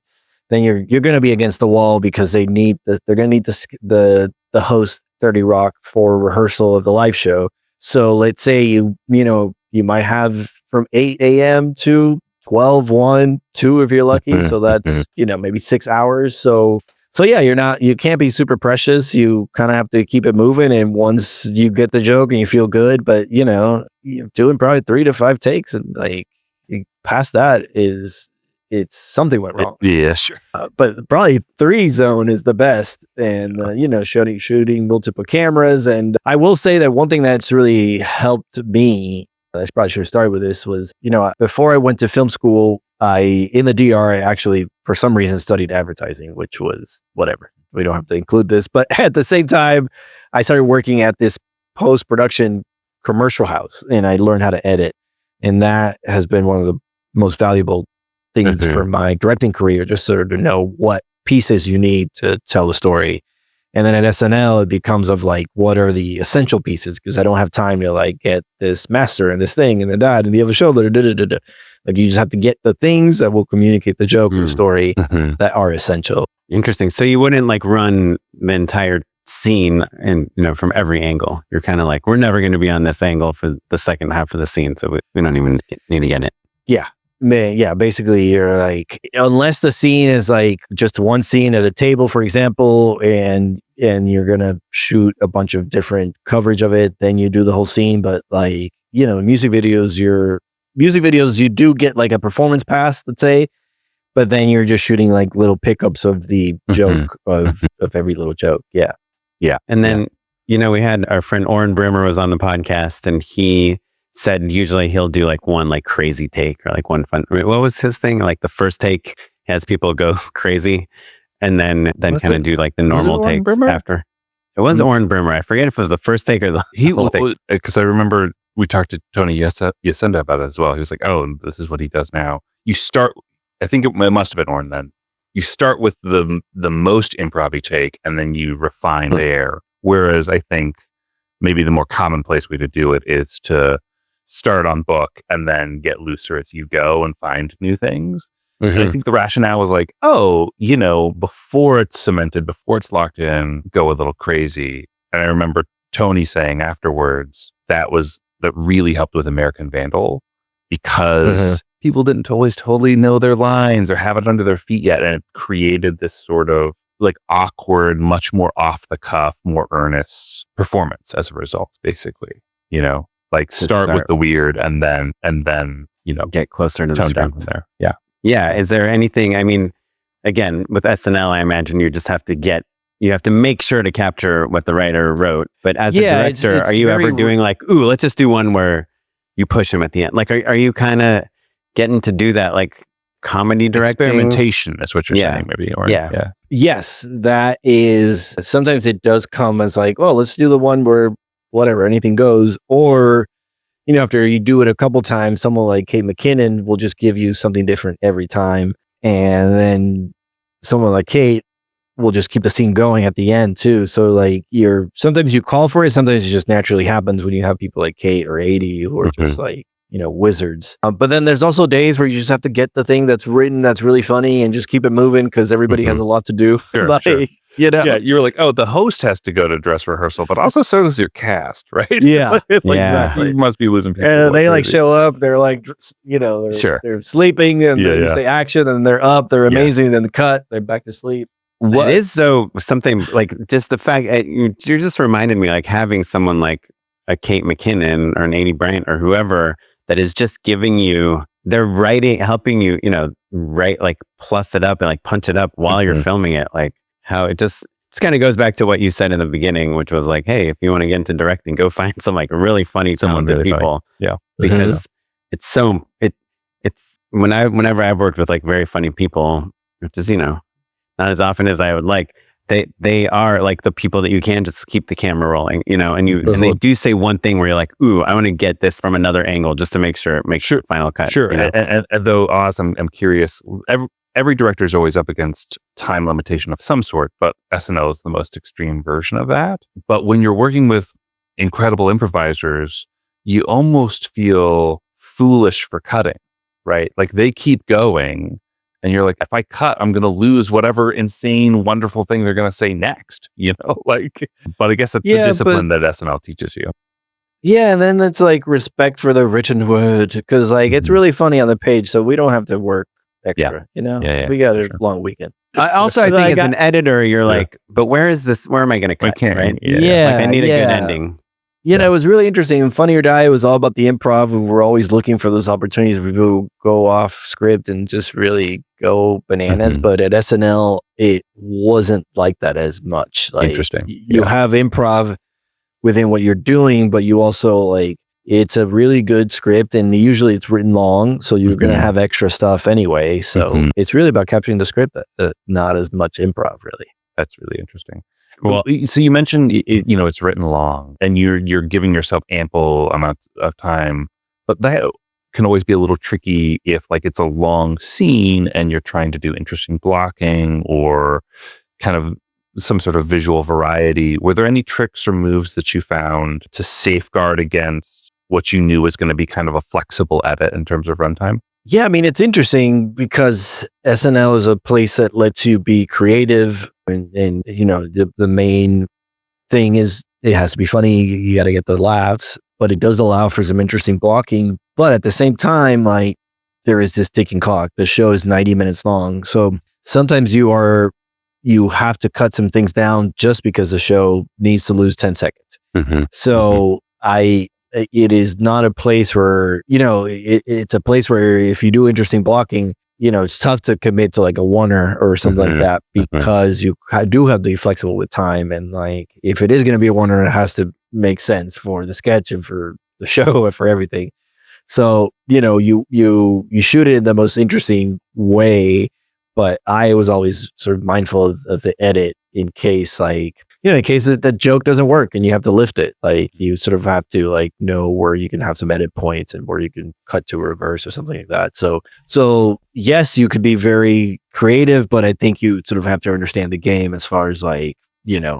Then you're going to be against the wall, because they're going to need the host 30 Rock for rehearsal of the live show. So let's say you might have from 8 a.m. to 12, 1, 2 if you're lucky. So that's, maybe 6 hours. So yeah, you can't be super precious. You kind of have to keep it moving. And once you get the joke and you feel good, but you're doing probably 3 to 5 takes, and like past that it's something went wrong. Yeah, sure. But probably 3 zone is the best. And, shooting multiple cameras. And I will say that one thing that's really helped me, I probably should have started with this, was, before I went to film school, in the DR, I actually, for some reason, studied advertising, which was whatever. We don't have to include this. But at the same time, I started working at this post-production commercial house, and I learned how to edit. And that has been one of the most valuable things for my directing career, just sort of to know what pieces you need to tell the story. And then at SNL, it becomes of like, what are the essential pieces? Because I don't have time to like get this master and this thing and then that and the other shoulder. Like, you just have to get the things that will communicate the joke and the story that are essential. Interesting. So you wouldn't like run the entire scene and, from every angle. You're kind of like, we're never going to be on this angle for the second half of the scene. So we don't even need to get it. Yeah. Yeah, basically you're like, unless the scene is like just one scene at a table, for example, and you're gonna shoot a bunch of different coverage of it, then you do the whole scene. But like, music videos, you do get like a performance pass, let's say, but then you're just shooting like little pickups of the joke of every little joke. Yeah. Yeah. And then, we had our friend Oren Brimmer was on the podcast, and he said usually he'll do like one like crazy take or like one fun. What was his thing? Like the first take has people go crazy, and then kind of do like the normal takes after. It was Oren Brimmer. I forget if it was the first take or the whole take. Because I remember we talked to Tony Yesenda about it as well. He was like, "Oh, this is what he does now." You start. I think it must have been Oren then. You start with the most improv-y take, and then you refine there. Whereas I think maybe the more commonplace way to do it is to start on book and then get looser as you go and find new things. And I think the rationale was like, before it's cemented, before it's locked in, go a little crazy. And I remember Tony saying afterwards that really helped with American Vandal, because people didn't always totally know their lines or have it under their feet yet. And it created this sort of like awkward, much more off the cuff, more earnest performance as a result, basically, like start with the weird and then, get closer to the tone down script. from there. Yeah. Yeah. Is there anything, again, with SNL, I imagine you just have to make sure to capture what the writer wrote. But as a director, are you ever doing like, let's just do one where you push him at the end? Like, are you kind of getting to do that, like comedy directing? Experimentation is what you're saying, maybe. Or, yeah. Yes, that is, sometimes it does come as like, well, let's do the one where whatever, anything goes. Or, after you do it a couple times, someone like Kate McKinnon will just give you something different every time. And then someone like Kate will just keep the scene going at the end too. So like sometimes you call for it, sometimes it just naturally happens when you have people like Kate or 80 who are just like, wizards. But then there's also days where you just have to get the thing that's written that's really funny and just keep it moving because everybody has a lot to do. Sure. Yeah, you were like, the host has to go to dress rehearsal, but also so does your cast, right? Yeah. Exactly. You must be losing people. And they like show up, they're like, they're sleeping and they say action and they're up, they're amazing, then cut, they're back to sleep. What is something like just the fact you're just reminded me like having someone like a Kate McKinnon or an 80 Bryant or whoever that is just giving you, they're writing, helping you, write, like plus it up and like punch it up while you're filming it. Like how it just kind of goes back to what you said in the beginning, which was like, hey, if you want to get into directing, go find some like really funny, talented people. Yeah. Because it's whenever I've worked with like very funny people, which is, not as often as I would like, they are like the people that you can just keep the camera rolling, and they do say one thing where you're like, ooh, I want to get this from another angle just to make sure it makes the final cut. Sure. And though, Oz, I'm curious, every director is always up against time limitation of some sort, but SNL is the most extreme version of that. But when you're working with incredible improvisers, you almost feel foolish for cutting, right? Like they keep going. And you're like, if I cut, I'm going to lose whatever insane, wonderful thing they're going to say next, but I guess it's the discipline that SNL teaches you. Yeah. And then it's like respect for the written word. Cause like, it's really funny on the page. So we don't have to work extra, we got a long weekend. I think as an editor, you're like, but where am I going to cut? Right? Yeah. Like I need a good ending. It was really interesting. Funny or Die was all about the improv. And we're always looking for those opportunities where people go off script and just really go bananas. But at SNL, it wasn't like that as much. Like, interesting. You have improv within what you're doing, but you also like, it's a really good script and usually it's written long. So you're going to have extra stuff anyway. So it's really about capturing the script, not as much improv really. That's really interesting. Well, so you mentioned, it's written long and you're giving yourself ample amount of time, but that can always be a little tricky if like it's a long scene and you're trying to do interesting blocking or kind of some sort of visual variety. Were there any tricks or moves that you found to safeguard against what you knew was going to be kind of a flexible edit in terms of runtime? Yeah, I mean, it's interesting because SNL is a place that lets you be creative and the main thing is it has to be funny. You got to get the laughs, but it does allow for some interesting blocking. But at the same time, like there is this ticking clock. The show is 90 minutes long. So sometimes you have to cut some things down just because the show needs to lose 10 seconds. So it is not a place where, it's a place where if you do interesting blocking, it's tough to commit to like a oneer or something like that, because you do have to be flexible with time. And like, if it is going to be a oneer, it has to make sense for the sketch and for the show and for everything. So, you shoot it in the most interesting way, but I was always sort of mindful of the edit in case in case that joke doesn't work and you have to lift it. Like you sort of have to like know where you can have some edit points and where you can cut to a reverse or something like that. So yes, you could be very creative, but I think you sort of have to understand the game as far as like,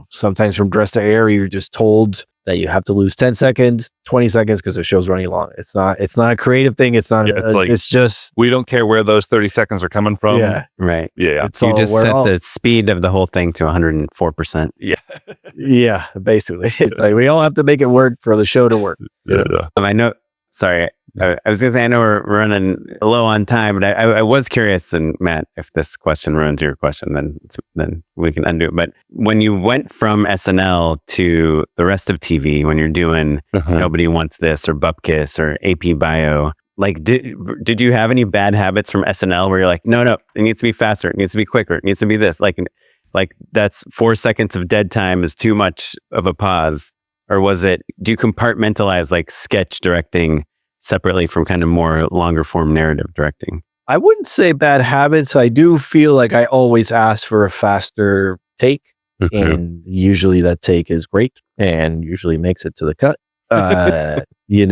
sometimes from dress to air, you're just told that you have to lose 10 seconds, 20 seconds because the show's running long. It's not a creative thing. It's not, it's just, we don't care where those 30 seconds are coming from. Yeah. Right. Yeah. You just set the speed of the whole thing to 104%. Yeah. Yeah. Basically. It's like we all have to make it work for the show to work. I know, sorry. I was going to say, I know we're running low on time, but I was curious, and Matt, if this question ruins your question, then we can undo it. But when you went from SNL to the rest of TV, when you're doing Nobody Wants This or Bupkis or AP Bio, like did you have any bad habits from SNL where you're like, no, it needs to be faster, it needs to be quicker, it needs to be this, like that's 4 seconds of dead time is too much of a pause? Or do you compartmentalize like sketch directing separately from kind of more longer form narrative directing? I wouldn't say bad habits. I do feel like I always ask for a faster take, and usually that take is great and usually makes it to the cut. And you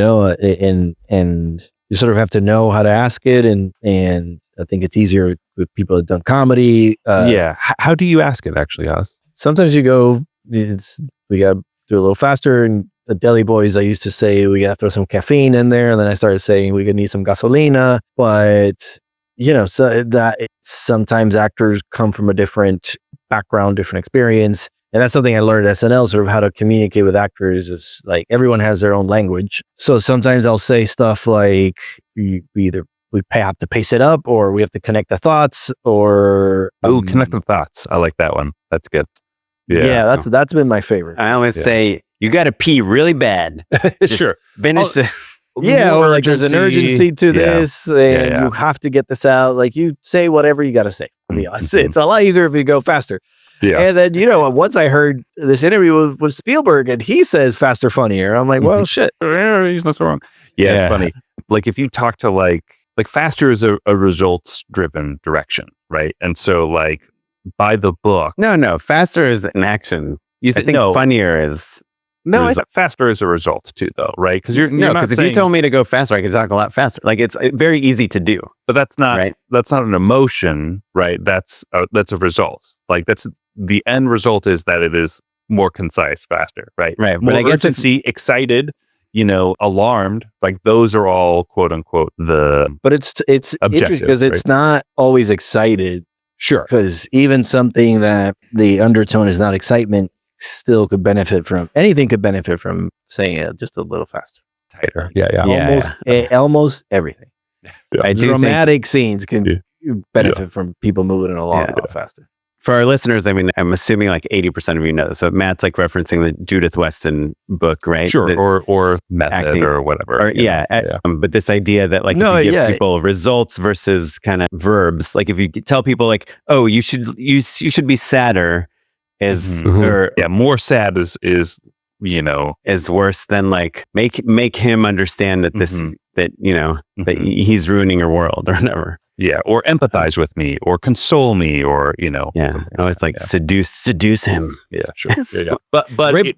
sort of have to know how to ask it, and I think it's easier with people that have done comedy. How do you ask it actually, Oz? Sometimes you go, we got to do a little faster, and the deli boys, I used to say we got to throw some caffeine in there, and then I started saying we could need some gasolina. But so that sometimes actors come from a different background, different experience, and that's something I learned at SNL. Sort of how to communicate with actors is like everyone has their own language. So sometimes I'll say stuff like we have to pace it up, or we have to connect the thoughts, or connect the thoughts. I like that one. That's good. Yeah, that's been my favorite. I always say you got to pee really bad. Sure. Finish the. Yeah, or like there's an urgency to this, and you have to get this out. Like you say whatever you got to say. It's a lot easier if you go faster. Yeah. And then, once I heard this interview with Spielberg and he says faster, funnier, I'm like, well, shit. He's not so wrong. Yeah, it's funny. Like if you talk to like faster is a results driven direction, right? And so like by the book. No, faster is an action. I think funnier is. No, I think faster is a result too, though, right? Because if you told me to go faster, I could talk a lot faster. Like it's very easy to do. But that's not right. That's not an emotion, right? That's a result. Like that's the end result is that it is more concise, faster, right? Right. More but I guess urgency, excited, alarmed. Like those are all quote unquote the. But it's interesting because it's not always excited. Sure. Because even something that the undertone is not excitement. Still could benefit from saying it just a little faster, tighter. Almost everything. Yeah. Dramatic scenes can benefit from people moving it along a little faster. For our listeners, I mean, I'm assuming like 80% of you know this. So Matt's like referencing the Judith Weston book, right? Sure, or method acting, or whatever. But this idea that like if you give people results versus kind of verbs, like if you tell people like, oh, you should be sadder. More sad is worse than like make him understand that this that he's ruining your world or whatever. Yeah, or empathize with me, or console me, or it's like seduce him. Yeah, sure. But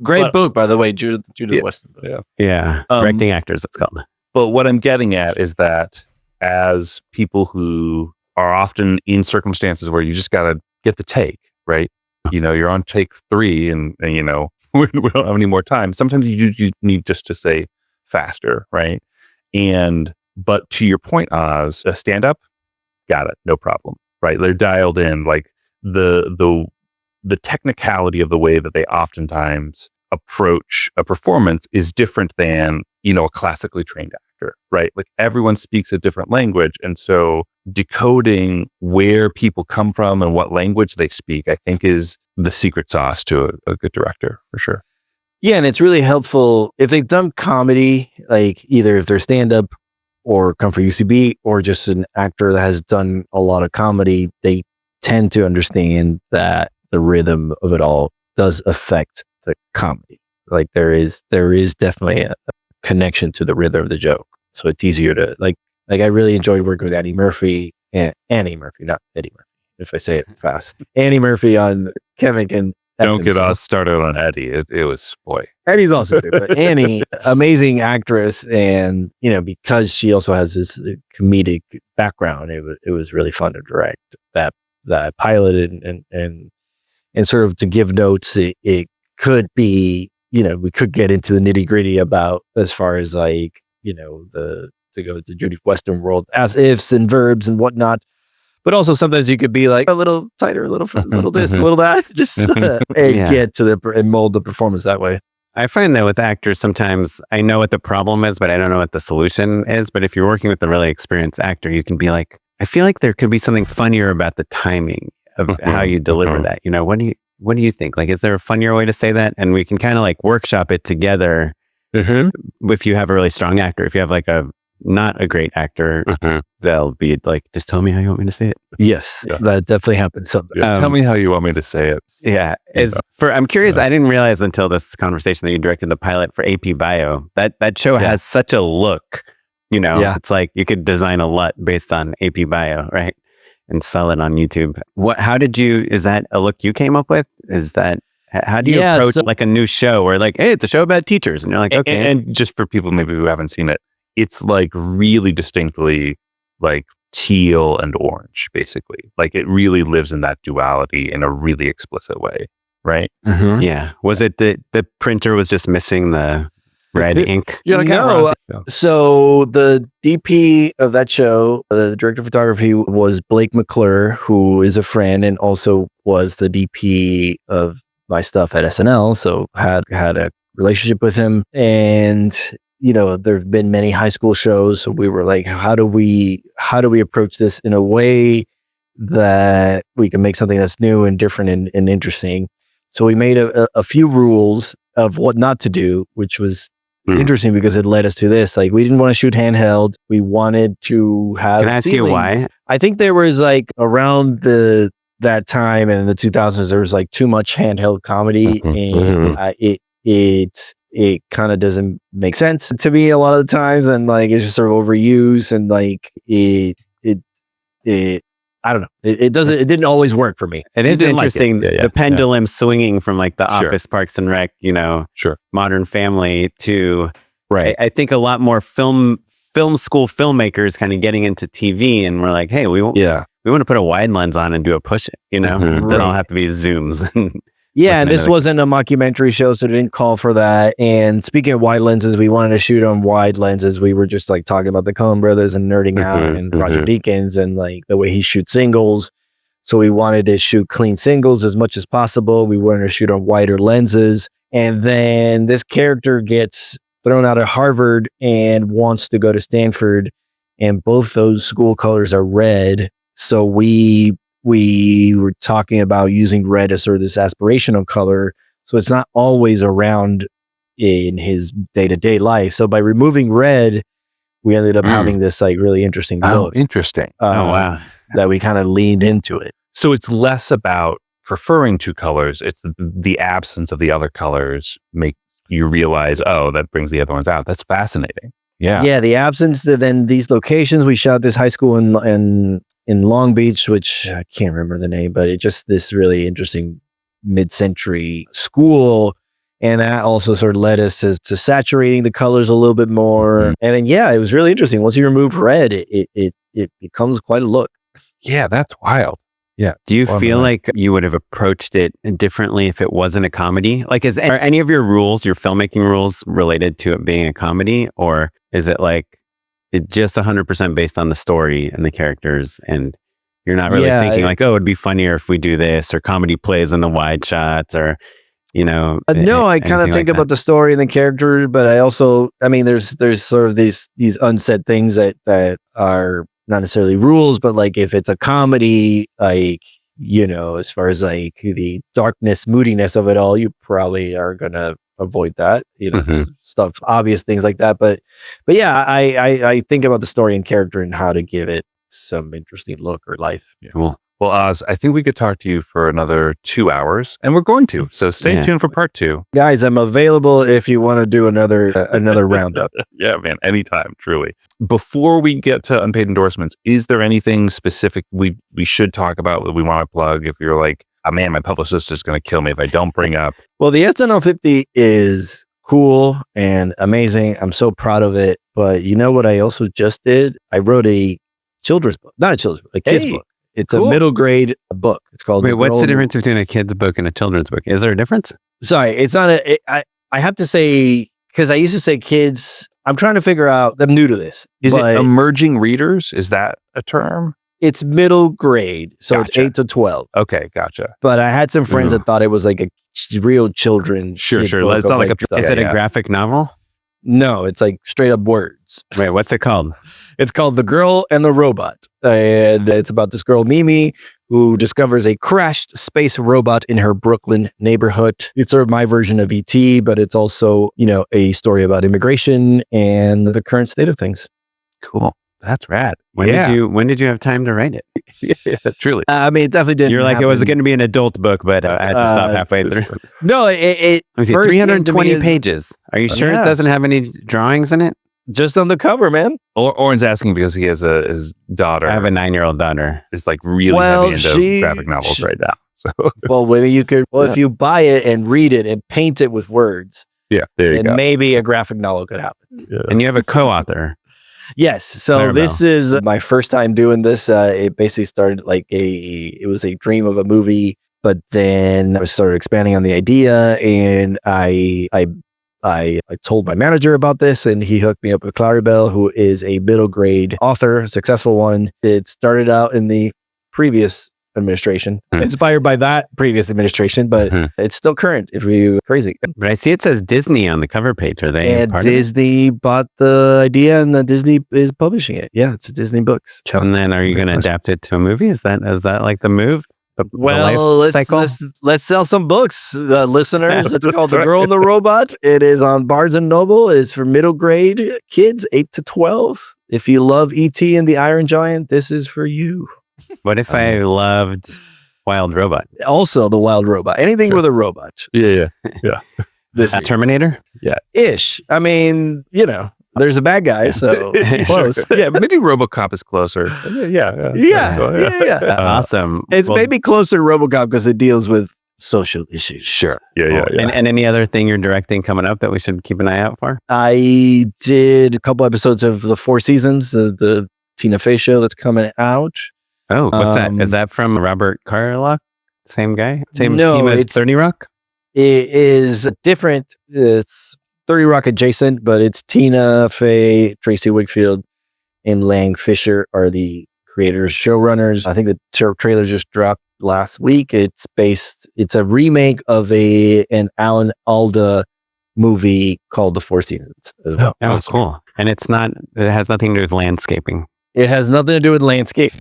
great book, by the way, Judith Weston. Directing actors, it's called. But what I'm getting at is that as people who are often in circumstances where you just got to get the take right. You're on take 3 and we don't have any more time. Sometimes you need just to say faster, right? But to your point, Oz, a stand-up, got it, no problem, right? They're dialed in. Like the the technicality of the way that they oftentimes approach a performance is different than, a classically trained actor, right? Like everyone speaks a different language. And so decoding where people come from and what language they speak, I think is the secret sauce to a good director for sure. Yeah. And it's really helpful if they've done comedy, like either if they're stand-up or come from UCB or just an actor that has done a lot of comedy, they tend to understand that the rhythm of it all does affect the comedy. Like there is definitely a connection to the rhythm of the joke. So it's easier to like I really enjoyed working with Annie Murphy, not Eddie Murphy, if I say it fast. Annie Murphy on Kevin Can. Don't get us started on Eddie. It was, boy. Eddie's also good, but Annie, amazing actress. And, because she also has this comedic background, it was really fun to direct that pilot and sort of to give notes. It could be, we could get into the nitty gritty about as far as like, to go to Judy Western world as ifs and verbs and whatnot. But also sometimes you could be like a little tighter, a little this, a little that, just and get to and mold the performance that way. I find that with actors, sometimes I know what the problem is, but I don't know what the solution is. But if you're working with a really experienced actor, you can be like, I feel like there could be something funnier about the timing of how you deliver that. What do you think? Like, is there a funnier way to say that? And we can kind of like workshop it together. If you have a really strong actor, if you have like not a great actor, they'll be like, just tell me how you want me to say it. Yes, that definitely happens sometimes. Just tell me how you want me to say it. Yeah. I'm curious, I didn't realize until this conversation that you directed the pilot for AP Bio. That show has such a look, it's like you could design a LUT based on AP Bio, right? And sell it on YouTube. Is that a look you came up with? How do you approach like a new show where like, hey, it's a show about teachers. And you're like, okay. And just for people maybe who haven't seen it, it's like really distinctly like teal and orange, basically. Like it really lives in that duality in a really explicit way, right? Yeah. Was it the printer was just missing the red ink? No. So the DP of that show, the director of photography, was Blake McClure, who is a friend and also was the DP of my stuff at SNL. So had a relationship with him. And there've been many high school shows. So we were like, how do we approach this in a way that we can make something that's new and different and interesting? So we made a few rules of what not to do, which was interesting because it led us to this. Like we didn't want to shoot handheld. We wanted to have. Can I ask you why? I think there was like around that time in the 2000s, there was like too much handheld comedy, and it kind of doesn't make sense to me a lot of the times, and like it's just sort of overused, and like it I don't know. It didn't always work for me. It is interesting. Like the pendulum swinging from like the Office, Parks and Rec, Modern Family to right. I think a lot more film school filmmakers kind of getting into TV, and we're like, hey, we want to put a wide lens on and do a push it. It doesn't all have to be zooms. Yeah, and this wasn't a mockumentary show, so it didn't call for that. And speaking of wide lenses, we wanted to shoot on wide lenses. We were just like talking about the Coen brothers and nerding out and Roger Deakins and like the way he shoots singles. So we wanted to shoot clean singles as much as possible. We wanted to shoot on wider lenses. And then this character gets thrown out of Harvard and wants to go to Stanford. And both those school colors are red. So we were talking about using red as sort of this aspirational color. So it's not always around in his day-to-day life. So by removing red, we ended up having this like really interesting look. Interesting. Wow. That we kind of leaned into it. So it's less about preferring two colors. It's the absence of the other colors make you realize, that brings the other ones out. That's fascinating. Yeah. Yeah. The absence, then these locations, we shot this high school in Long Beach, which I can't remember the name, but it's just this really interesting mid-century school. And that also sort of led us to saturating the colors a little bit more. And then, it was really interesting. Once you remove red, it becomes quite a look. Yeah, that's wild. Yeah. Do you feel like you would have approached it differently if it wasn't a comedy? Like, are any of your rules, your filmmaking rules, related to it being a comedy? Or is it like, it's just 100% based on the story and the characters, and You're not really thinking like, oh, it'd be funnier if we do this, or comedy plays in the wide shots, or, no, I kind of think about the story and the character, but I also, there's sort of these unsaid things that are not necessarily rules, but like if it's a comedy, like, as far as like the darkness, moodiness of it all, you probably are gonna avoid that, stuff, obvious things like that. But yeah, I think about the story and character and how to give it some interesting look or life. Yeah. Cool. Well, Oz, I think we could talk to you for another 2 hours, and we're going to. So stay tuned for part 2. Guys, I'm available if you want to do another roundup. Yeah, man, anytime, truly. Before we get to unpaid endorsements, is there anything specific we should talk about that we want to plug? If you're like, oh man, my publicist is going to kill me if I don't bring up. Well, the SNL 50 is cool and amazing. I'm so proud of it. But you know what I also just did? I wrote a children's book, not a children's book, a kid's book. It's a middle grade book. It's called. Wait, what's the difference between a kid's book and a children's book? Is there a difference? Sorry, it's not I have to say, because I used to say kids. I'm trying to figure out. I'm new to this. Is it emerging readers? Is that a term? It's middle grade, so Gotcha. it's 8 to 12. Okay, gotcha. But I had some friends that thought it was like a real children. Sure. It's not like a. Is it a graphic novel? No, it's like straight up words. Wait, what's it called? It's called The Girl and the Robot. And it's about this girl, Mimi, who discovers a crashed space robot in her Brooklyn neighborhood. It's sort of my version of E.T., but it's also, a story about immigration and the current state of things. Cool. That's rad. When did you have time to write it? Yeah, truly. It definitely didn't. You're like, it was going to be an adult book, but I had to stop halfway through. No, it 320 pages. Are you sure it doesn't have any drawings in it? Just on the cover, man. Oren's asking because he has his daughter. I have a 9-year-old daughter. Is like really heavy into graphic novels right now. So well, maybe you could. Well, if you buy it and read it and paint it with words, there you go. Maybe a graphic novel could happen. Yeah. And you have a co-author. Yes. So this is my first time doing this. It basically started like it was a dream of a movie, but then I started expanding on the idea, and I told my manager about this, and he hooked me up with Claribel, who is a middle grade author, successful one. It started out in the previous administration, inspired by that previous administration, but it's still current if you're crazy. But I see it says Disney on the cover page. Are they and part Disney bought the idea, and Disney is publishing it. Yeah, it's a Disney Books. And then are you going to adapt it to a movie? Is that like the move? Well, let's sell some books, listeners. It's called The Girl and the Robot. It is on Barnes and Noble. It's for middle grade kids, 8 to 12. If you love E.T. and the Iron Giant, this is for you. What if I loved Wild Robot? Also, the Wild Robot. Anything with a robot. Yeah. This Terminator? Yeah. Ish. I mean, there's a bad guy, so close. Yeah, maybe RoboCop is closer. Yeah. Awesome. It's maybe closer to RoboCop because it deals with social issues. Sure. Yeah. And any other thing you're directing coming up that we should keep an eye out for? I did a couple episodes of the Four Seasons, the Tina Fey show that's coming out. Oh, what's that? Is that from Robert Carlock? Same guy? Same team as 30 Rock? It is different. It's 30 Rock adjacent, but it's Tina Fey, Tracy Wickfield, and Lang Fisher are the creators, showrunners. I think the trailer just dropped last week. It's a remake of an Alan Alda movie called The Four Seasons as well. Oh, awesome. Cool. And it has nothing to do with landscaping. It has nothing to do with landscape.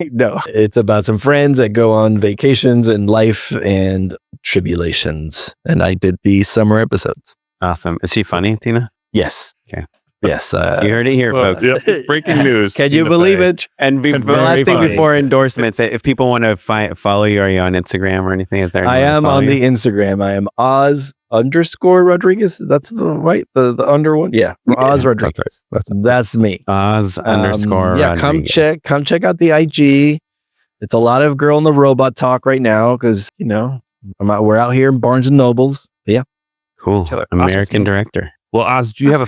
No, it's about some friends that go on vacations and life and tribulations. And I did the summer episodes. Awesome. Is she funny, Tina? Yes. Okay. Yes. You heard it here, folks. Yep. Breaking news. Can you believe it? And last thing before endorsements, if people want to follow you, are you on Instagram or anything? I am on the Instagram. I am Oz_Rodriguez. That's the under one. Yeah. Oz Rodriguez. That's me. Oz_Rodriguez. Come check out the IG. It's a lot of Girl and the Robot talk right now because, we're out here in Barnes and Nobles. Yeah. Cool. American director. Well, Oz, do you have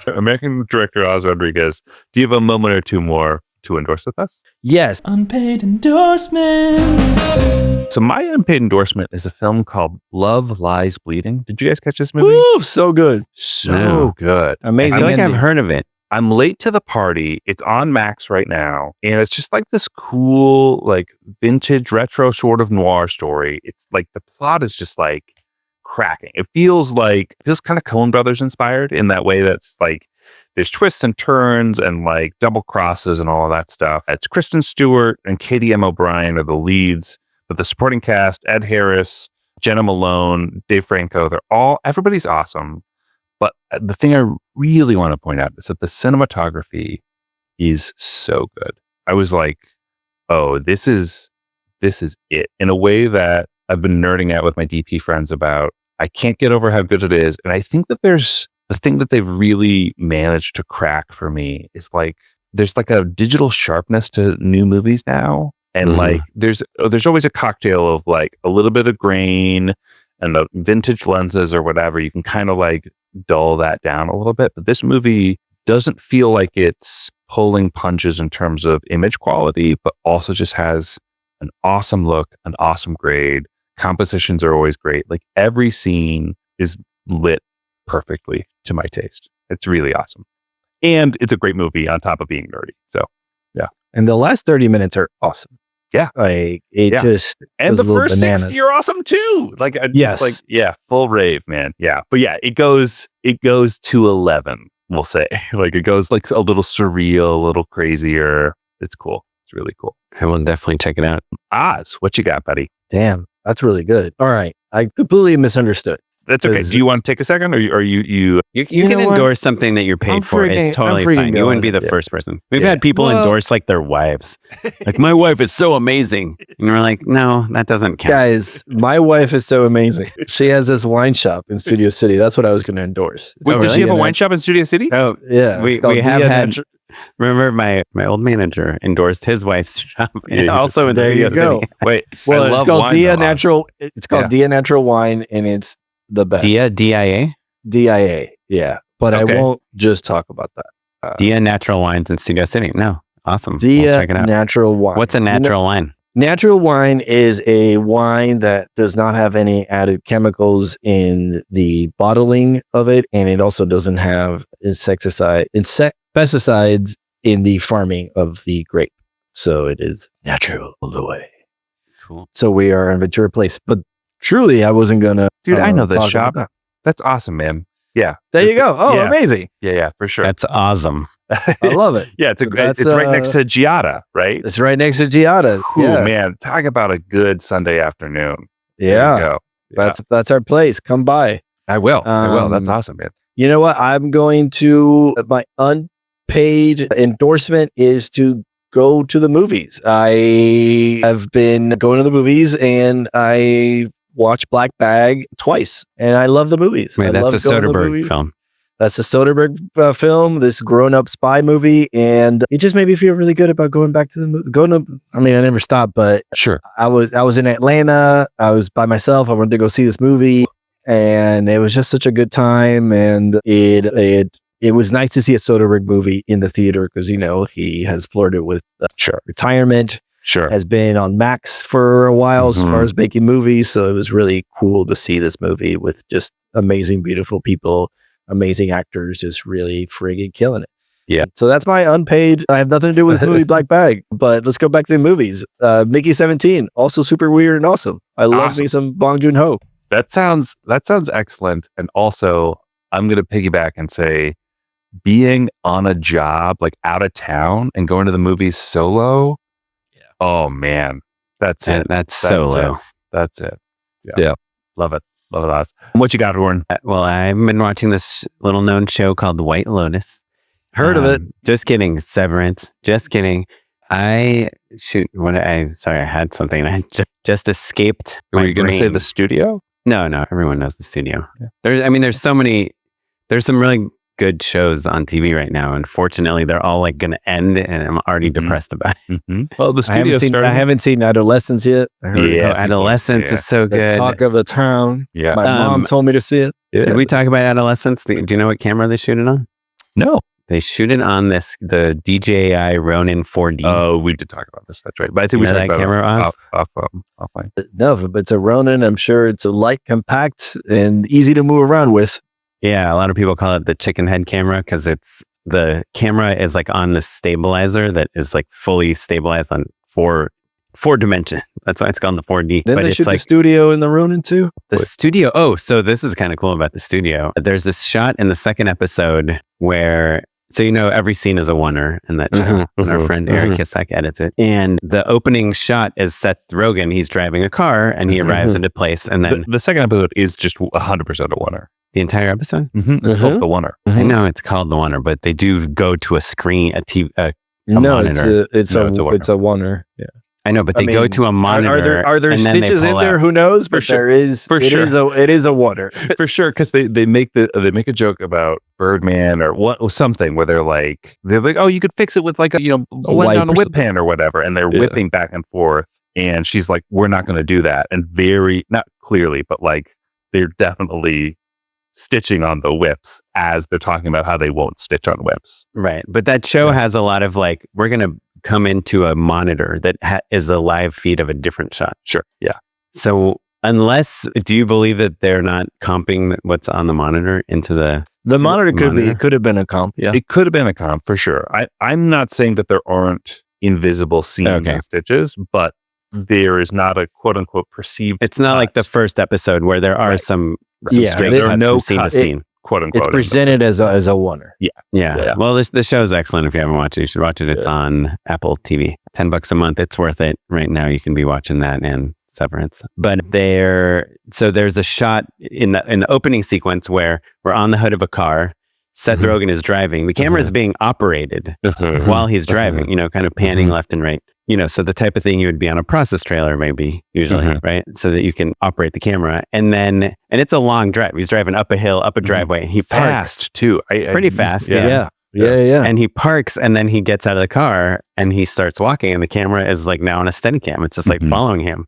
American director Oz Rodriguez? Do you have a moment or two more to endorse with us? Yes. Unpaid endorsements. So my unpaid endorsement is a film called Love Lies Bleeding. Did you guys catch this movie? Ooh, so good. So good. Amazing. I feel like I've heard of it. I'm late to the party. It's on Max right now. And it's just like this cool, like vintage retro sort of noir story. It's like the plot is just like cracking. It feels kind of Coen Brothers inspired in that way that's like there's twists and turns and like double crosses and all of that stuff. It's Kristen Stewart and Katie M. O'Brien are the leads, but the supporting cast, Ed Harris, Jenna Malone, Dave Franco, everybody's awesome. But the thing I really want to point out is that the cinematography is so good. I was like, oh, this is it, in a way that I've been nerding out with my DP friends about. I can't get over how good it is. And I think that the thing that they've really managed to crack for me is like, there's like a digital sharpness to new movies now. And like, there's always a cocktail of like a little bit of grain and the vintage lenses or whatever. You can kind of like dull that down a little bit. But this movie doesn't feel like it's pulling punches in terms of image quality, but also just has an awesome look, an awesome grade. Compositions are always great. Like every scene is lit perfectly to my taste. It's really awesome. And it's a great movie on top of being nerdy. So, yeah. And the last 30 minutes are awesome. Yeah. Like it just, and the first bananas. 60 are awesome too. Like, yes. Like, yeah, full rave, man. Yeah. But yeah, it goes to 11, we'll say. Like it goes like a little surreal, a little crazier. It's cool. It's really cool. I will definitely check it out. Oz, what you got, buddy? Damn, that's really good. All right. I completely misunderstood. That's okay. Do you want to take a second, or you can endorse something that you're paid for? It's totally fine. You wouldn't be the first person. We've had people endorse like their wives. Like, my wife is so amazing. And we're like, no, that doesn't count. Guys, my wife is so amazing. She has this wine shop in Studio City. That's what I was going to endorse. Wait, does she have a wine shop in Studio City? Oh, yeah. We have had... Remember, my old manager endorsed his wife's shop, and also in Studio City. Wait, well, it's called Dia Natural. It's called Dia Natural Wine, and it's the best. Dia, D-I-A? D-I-A, yeah. But I won't just talk about that. Dia Natural Wines in Studio City. No, awesome. Dia check it out. Natural Wine. What's a natural wine? Natural wine is a wine that does not have any added chemicals in the bottling of it, and it also doesn't have pesticides in the farming of the grape. So it is natural all the way. Cool. So we are in Ventura Place. But truly, I wasn't going to... Dude, I know this shop. That's awesome, man. Yeah. There you go. Oh, amazing. Yeah, for sure. That's awesome. I love it. Yeah, it's right next to Giada, right? It's right next to Giada. Yeah, man. Talk about a good Sunday afternoon. Yeah. That's our place. Come by. I will. That's awesome, man. You know what? I'm going to... My unpaid endorsement is to go to the movies. I have been going to the movies, and I watched Black Bag twice, and I love the movies. Wait, that's a Soderbergh film. That's a Soderbergh film, this grown-up spy movie, and it just made me feel really good about going back to the movie. I never stopped, but sure. I was in Atlanta. I was by myself. I wanted to go see this movie, and it was just such a good time. And it was nice to see a Soderbergh movie in the theater because, he has flirted with retirement. Sure. Has been on Max for a while as far as making movies. So it was really cool to see this movie with just amazing, beautiful people, amazing actors, just really friggin' killing it. Yeah. So that's my unpaid. I have nothing to do with this movie Black Bag, but let's go back to the movies. Mickey 17, also super weird and awesome. I love me some Bong Joon-ho. That sounds excellent. And also, I'm going to piggyback and say, being on a job, like out of town and going to the movies solo. Yeah. Oh man, that's it. That's solo. That's it. Yeah. Love it. Love it, Oz. What you got, Oren? Well, I've been watching this little known show called The White Lotus. Heard of it? Just kidding. Severance. Just kidding. I had something. I just escaped. Were you going to say the studio? No. Everyone knows the studio. Yeah. There's some really good shows on TV right now. Unfortunately, they're all like going to end, and I'm already depressed about it. Well, the studio I haven't seen Adolescence yet. Adolescence is so good. The talk of the town. Yeah. My mom told me to see it. Yeah. Did we talk about Adolescence? Do you know what camera they shoot it on? No. They shoot it on the DJI Ronin 4D. Oh, we did talk about this. That's right. But I think we talked that about camera offline. No, but it's a Ronin. I'm sure it's a light, compact, and easy to move around with. Yeah, a lot of people call it the chicken head camera because it's the camera is like on the stabilizer that is like fully stabilized on four dimension. That's why it's called the 4D. Then but they it's shoot like the studio in the Ronin too. the studio. Oh, so this is kind of cool about the studio. There's this shot in the second episode where, so every scene is a oneer in that show. And our friend Eric Kissack edits it. And the opening shot is Seth Rogen. He's driving a car and he arrives into place. And then The second episode is just 100% a oneer. the entire episode? It's called the oneer. I know it's called the oneer, but they do go to a screen, a TV, No, monitor. it's a oneer. Yeah. I know, but they go mean, to a monitor. Are there and then they stitches in pull there? out. Who knows? But sure. there is. For it sure. It is a oneer. For sure, because they make a joke about Birdman or something where they're like, oh, you could fix it with like a blend wipe on a or whip something. pan or whatever, and they're whipping back and forth, and she's like, we're not going to do that, and very not clearly, but like they're definitely stitching on the whips as they're talking about how they won't stitch on whips. Right. But that show has a lot of like, we're going to come into a monitor that is a live feed of a different shot. Sure. Yeah. So do you believe that they're not comping what's on the monitor into the monitor monitor? could have been a comp. Yeah. It could have been a comp for sure. I'm not saying that there aren't invisible scenes and stitches, but there is not a quote unquote perceived. It's not like the cut. first episode where there are some Yeah, straight there are cuts no from scene to cuts. scene. Quote unquote. It's presented as a oneer. Yeah. Well, this show is excellent. If you haven't watched it, you should watch it. It's on Apple TV. $10 a month. It's worth it. Right now, you can be watching that and Severance. But there's a shot in the opening sequence where we're on the hood of a car. Seth Rogen is driving. The camera is being operated while he's driving, kind of panning left and right. So the type of thing you would be on a process trailer, maybe usually, right? So that you can operate the camera. And it's a long drive. He's driving up a hill, up a driveway. He parks Fast too. pretty fast. Yeah. And he parks and then he gets out of the car and he starts walking and the camera is like now on a steady cam. It's just like following him.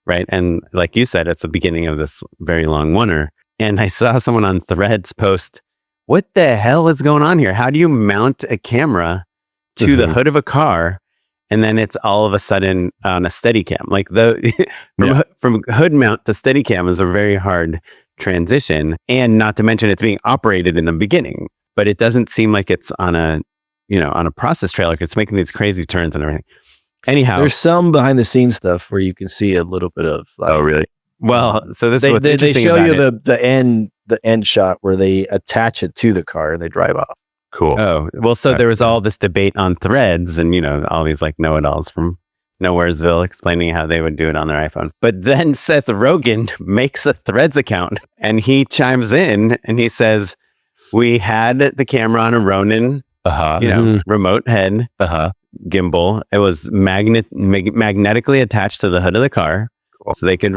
Right. And like you said, it's the beginning of this very long oneer. And I saw someone on Threads post, what the hell is going on here? How do you mount a camera to the hood of a car? And then it's all of a sudden on a steady cam. Like from hood mount to steady cam is a very hard transition. And not to mention it's being operated in the beginning, but it doesn't seem like it's on a process trailer. It's making these crazy turns and everything. Anyhow, There's some behind the scenes stuff where you can see a little bit of. Oh, really? Well, so this is what's they interesting show about you it. the end shot where they attach it to the car and they drive off. Cool. Oh, well, so there was all this debate on Threads and, all these like know-it-alls from Nowheresville explaining how they would do it on their iPhone. But then Seth Rogen makes a Threads account and he chimes in and he says, we had the camera on a Ronin, remote head gimbal. It was magnetically attached to the hood of the car. Cool. So they could,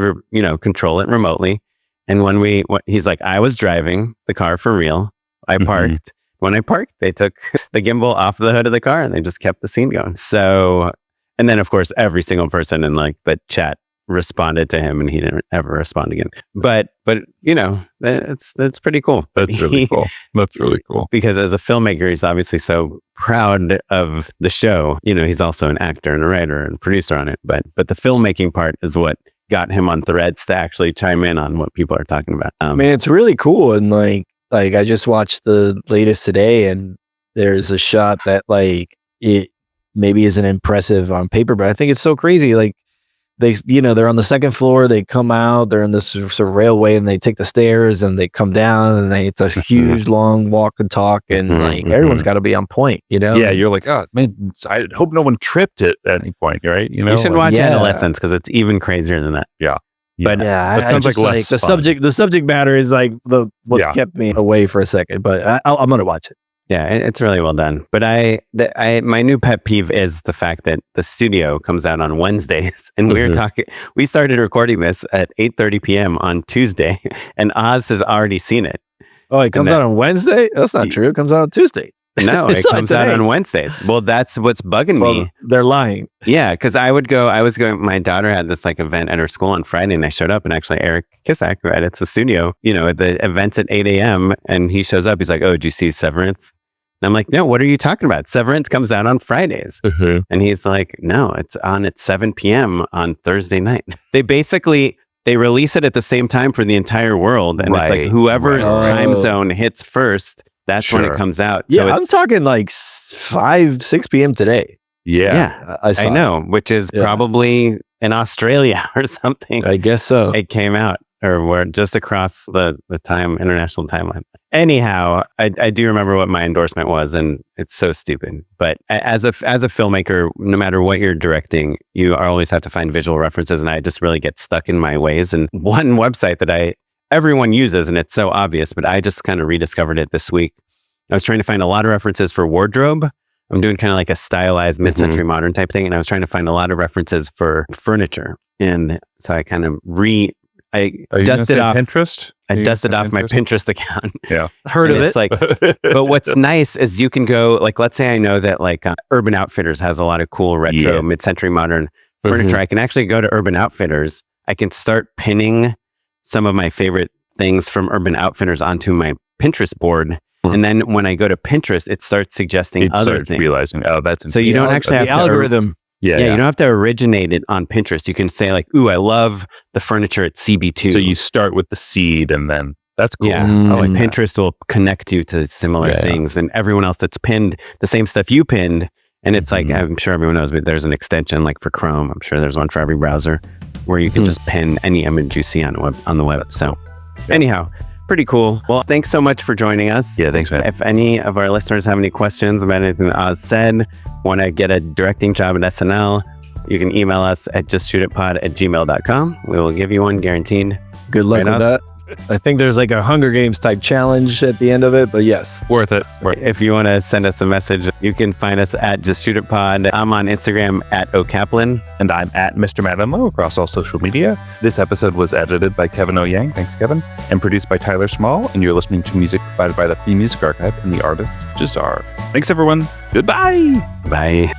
control it remotely. And he's like, I was driving the car for real. I parked. When I parked, they took the gimbal off the hood of the car and they just kept the scene going. So, and then of course, every single person in like the chat responded to him and he didn't ever respond again. But that's pretty cool. That's really cool. That's really cool. Because as a filmmaker, he's obviously so proud of the show. He's also an actor and a writer and producer on it. But the filmmaking part is what got him on Threads to actually chime in on what people are talking about. I mean, it's really cool. And like I just watched the latest today and there's a shot that like it maybe isn't impressive on paper, but I think it's so crazy. Like they're on the second floor, they come out, they're in this sort of railway and they take the stairs and they come down and it's a huge long walk and talk and like everyone's got to be on point, Yeah, you're like, oh man, I hope no one tripped it at any point, right? You should watch Adolescence because it's even crazier than that. Yeah. But that sounds like less the fun. The subject matter is like what's kept me away for a second, but I'm going to watch it. Yeah, it's really well done. But my new pet peeve is the fact that the studio comes out on Wednesdays, and we started recording this at 8:30 p.m. on Tuesday, and Oz has already seen it. Oh, it comes out on Wednesday? That's not true. It comes out on Tuesday. No, it comes out on Wednesdays. Well, that's what's bugging me. They're lying. Yeah, because I was going, my daughter had this like event at her school on Friday and I showed up and actually Eric Kissack, who edits the studio, the event's at 8 a.m. and he shows up. He's like, oh, did you see Severance? And I'm like, no, what are you talking about? Severance comes out on Fridays. And he's like, no, it's on at 7 p.m. on Thursday night. They release it at the same time for the entire world. And it's like whoever's time zone hits first, That's when it Sure. comes out. Yeah, So I'm it's, talking like 5, 6 p.m. today. Yeah. I saw I it. know, which is Yeah. probably in Australia or something. I guess so. It came out, or we're just across the international timeline. Anyhow, I do remember what my endorsement was, and it's so stupid. But as a filmmaker, no matter what you're directing, you always have to find visual references, and I just really get stuck in my ways. And one website that everyone uses, and it's so obvious, but I just kind of rediscovered it this week. I was trying to find a lot of references for wardrobe. I'm doing kind of like a stylized mid-century modern type thing, and I was trying to find a lot of references for furniture. And so I kind of Are you dusted gonna off say Pinterest? I Are you dusted gonna off say my Pinterest? Pinterest account. Yeah. Heard And of it's it. like, but what's nice is you can go, like, let's say I know that like Urban Outfitters has a lot of cool retro, Yeah. mid-century modern furniture. I can actually go to Urban Outfitters. I can start pinning some of my favorite things from Urban Outfitters onto my Pinterest board. And then when I go to Pinterest, it starts suggesting It other starts things. realizing, oh, that's So you don't actually have the to algorithm. Yeah, you don't have to originate it on Pinterest. You can say like, ooh, I love the furniture at CB2. So you start with the seed, and then that's cool. Yeah. Mm. I like Pinterest will connect you to similar things and everyone else that's pinned the same stuff you pinned. And it's like, I'm sure everyone knows, but there's an extension like for Chrome. I'm sure there's one for every browser where you can just pin any image you see on the web. So anyhow, pretty cool. Well, thanks so much for joining us. Yeah, thanks, man. If any of our listeners have any questions about anything that Oz said, want to get a directing job at SNL, you can email us at justshootitpod@gmail.com. We will give you one guaranteed. Good luck Right, with Oz? that. I think there's like a Hunger Games type challenge at the end of it, but yes. Worth it. If you want to send us a message, you can find us at Just Shoot It Pod. I'm on Instagram at @okaplan. And I'm at Mr. Matt Unlow across all social media. This episode was edited by Kevin O. Yang. Thanks, Kevin. And produced by Tyler Small. And you're listening to music provided by the Free Music Archive and the artist Jazar. Thanks, everyone. Goodbye. Bye.